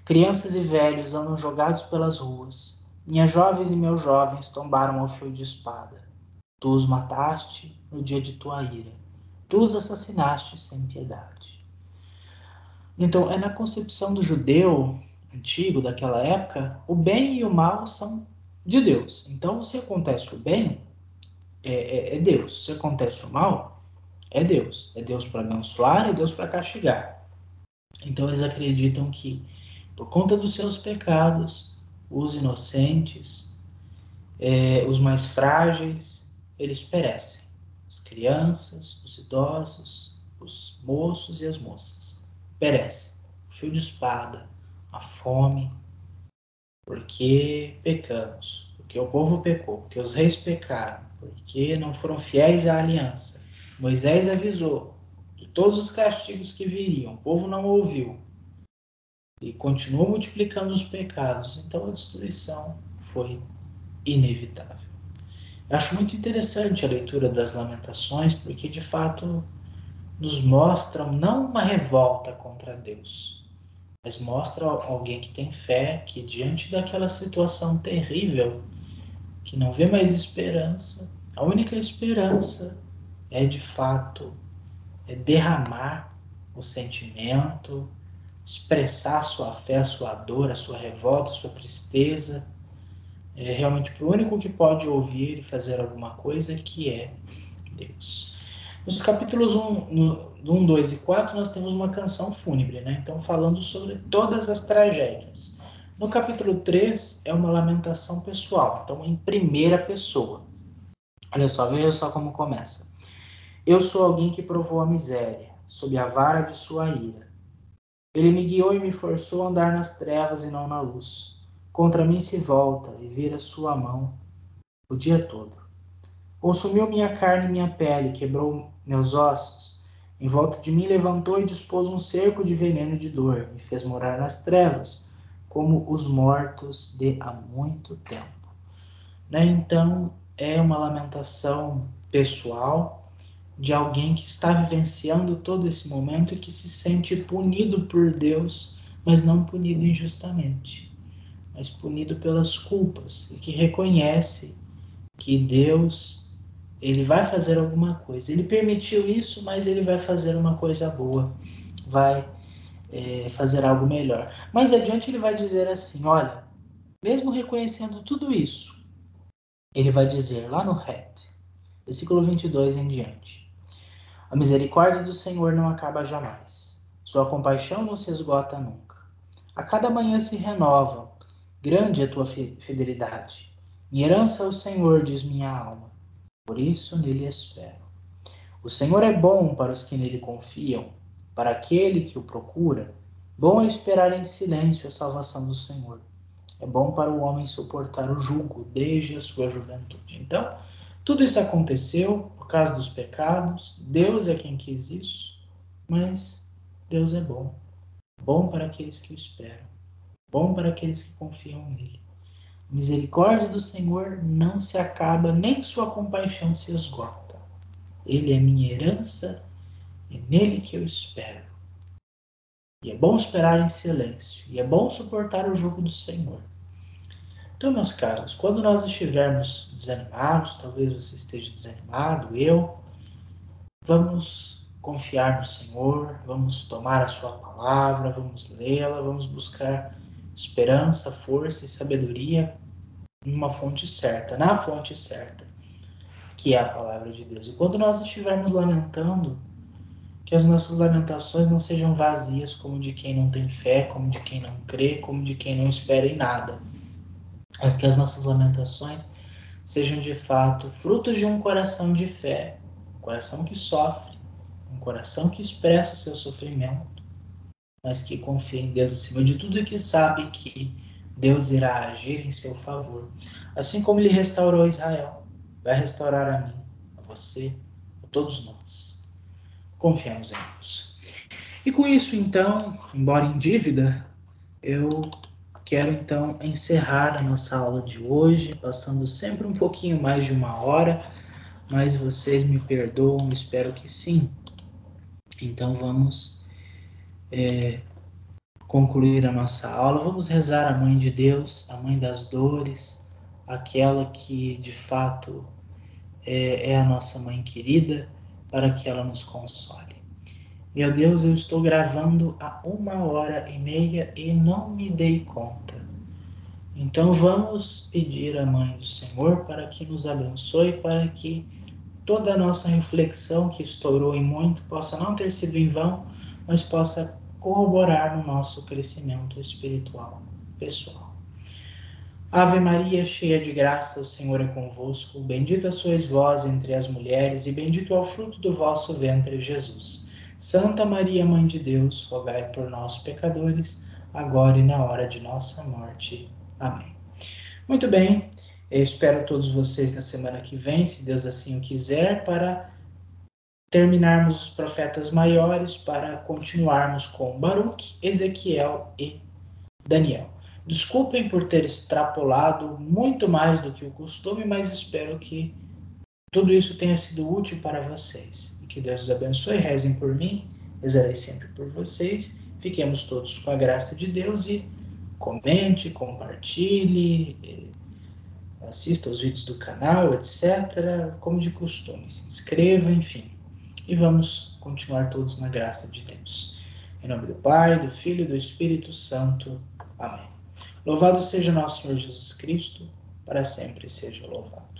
crianças e velhos andam jogados pelas ruas. Minhas jovens e meus jovens tombaram ao fio de espada. Tu os mataste no dia de tua ira. Tu os assassinaste sem piedade. Então, é na concepção do judeu antigo, daquela época, o bem e o mal são de Deus. Então, se acontece o bem, é Deus. Se acontece o mal, é Deus. É Deus para abençoar, é Deus para castigar. Então, eles acreditam que, por conta dos seus pecados, os inocentes, os mais frágeis, eles perecem. As crianças, os idosos, os moços e as moças perecem. O fio de espada, a fome, porque pecamos, porque o povo pecou, porque os reis pecaram, porque não foram fiéis à aliança. Moisés avisou de todos os castigos que viriam, o povo não ouviu e continuou multiplicando os pecados, então a destruição foi inevitável. Eu acho muito interessante a leitura das Lamentações, porque de fato nos mostram não uma revolta contra Deus, mas mostra alguém que tem fé, que diante daquela situação terrível, que não vê mais esperança, a única esperança é de fato derramar o sentimento, expressar sua fé, a sua dor, a sua revolta, a sua tristeza, realmente para o único que pode ouvir e fazer alguma coisa, que é Deus. Nos capítulos 1, 2 e 4, nós temos uma canção fúnebre, né? Então, falando sobre todas as tragédias. No capítulo 3, é uma lamentação pessoal, então em primeira pessoa. Olha só, veja só como começa. Eu sou alguém que provou a miséria, sob a vara de sua ira. Ele me guiou e me forçou a andar nas trevas e não na luz. Contra mim se volta e vira sua mão o dia todo. Consumiu minha carne e minha pele, quebrou meus ossos. Em volta de mim levantou e dispôs um cerco de veneno e de dor. Me fez morar nas trevas, como os mortos de há muito tempo. Né? Então, é uma lamentação pessoal de alguém que está vivenciando todo esse momento e que se sente punido por Deus, mas não punido injustamente, mas punido pelas culpas, e que reconhece que Deus, ele vai fazer alguma coisa. Ele permitiu isso, mas ele vai fazer uma coisa boa, vai fazer algo melhor. Mais adiante ele vai dizer assim, olha, mesmo reconhecendo tudo isso, ele vai dizer lá no versículo 22 em diante, a misericórdia do Senhor não acaba jamais, sua compaixão não se esgota nunca. A cada manhã se renovam, grande é a tua fidelidade. Minha herança é o Senhor, diz minha alma, por isso nele espero. O Senhor é bom para os que nele confiam, para aquele que o procura. Bom é esperar em silêncio a salvação do Senhor. É bom para o homem suportar o jugo desde a sua juventude. Então, tudo isso aconteceu por causa dos pecados. Deus é quem quis isso, mas Deus é bom. Bom para aqueles que o esperam. Bom para aqueles que confiam nele. A misericórdia do Senhor não se acaba, nem sua compaixão se esgota. Ele é minha herança, é nele que eu espero. E é bom esperar em silêncio, e é bom suportar o jugo do Senhor. Então, meus caros, quando nós estivermos desanimados, talvez você esteja desanimado, vamos confiar no Senhor, vamos tomar a sua palavra, vamos lê-la, vamos buscar esperança, força e sabedoria numa fonte certa, na fonte certa, que é a palavra de Deus. E quando nós estivermos lamentando, que as nossas lamentações não sejam vazias como de quem não tem fé, como de quem não crê, como de quem não espera em nada, mas que as nossas lamentações sejam de fato frutos de um coração de fé, um coração que sofre, um coração que expressa o seu sofrimento, mas que confia em Deus acima de tudo e que sabe que Deus irá agir em seu favor. Assim como ele restaurou Israel, vai restaurar a mim, a você, a todos nós. Confiamos em Deus. E com isso, então, embora em dívida, eu quero então encerrar a nossa aula de hoje, passando sempre um pouquinho mais de 1 hora, mas vocês me perdoam, espero que sim. Então vamos concluir a nossa aula, vamos rezar a Mãe de Deus, a Mãe das Dores, aquela que de fato é a nossa Mãe querida, para que ela nos console. Meu Deus, eu estou gravando há 1h30 e não me dei conta. Então vamos pedir à Mãe do Senhor para que nos abençoe, para que toda a nossa reflexão, que estourou em muito, possa não ter sido em vão, mas possa corroborar no nosso crescimento espiritual pessoal. Ave Maria, cheia de graça, o Senhor é convosco. Bendita sois vós entre as mulheres, e bendito é o fruto do vosso ventre, Jesus. Santa Maria, Mãe de Deus, rogai por nós, pecadores, agora e na hora de nossa morte. Amém. Muito bem, eu espero todos vocês na semana que vem, se Deus assim o quiser, para terminarmos os profetas maiores, para continuarmos com Baruque, Ezequiel e Daniel. Desculpem por ter extrapolado muito mais do que o costume, mas espero que tudo isso tenha sido útil para vocês. E que Deus os abençoe, rezem por mim, rezarei sempre por vocês. Fiquemos todos com a graça de Deus e comente, compartilhe, assista aos vídeos do canal, etc. Como de costume, se inscreva, enfim. E vamos continuar todos na graça de Deus. Em nome do Pai, do Filho e do Espírito Santo. Amém. Louvado seja nosso Senhor Jesus Cristo, para sempre seja louvado.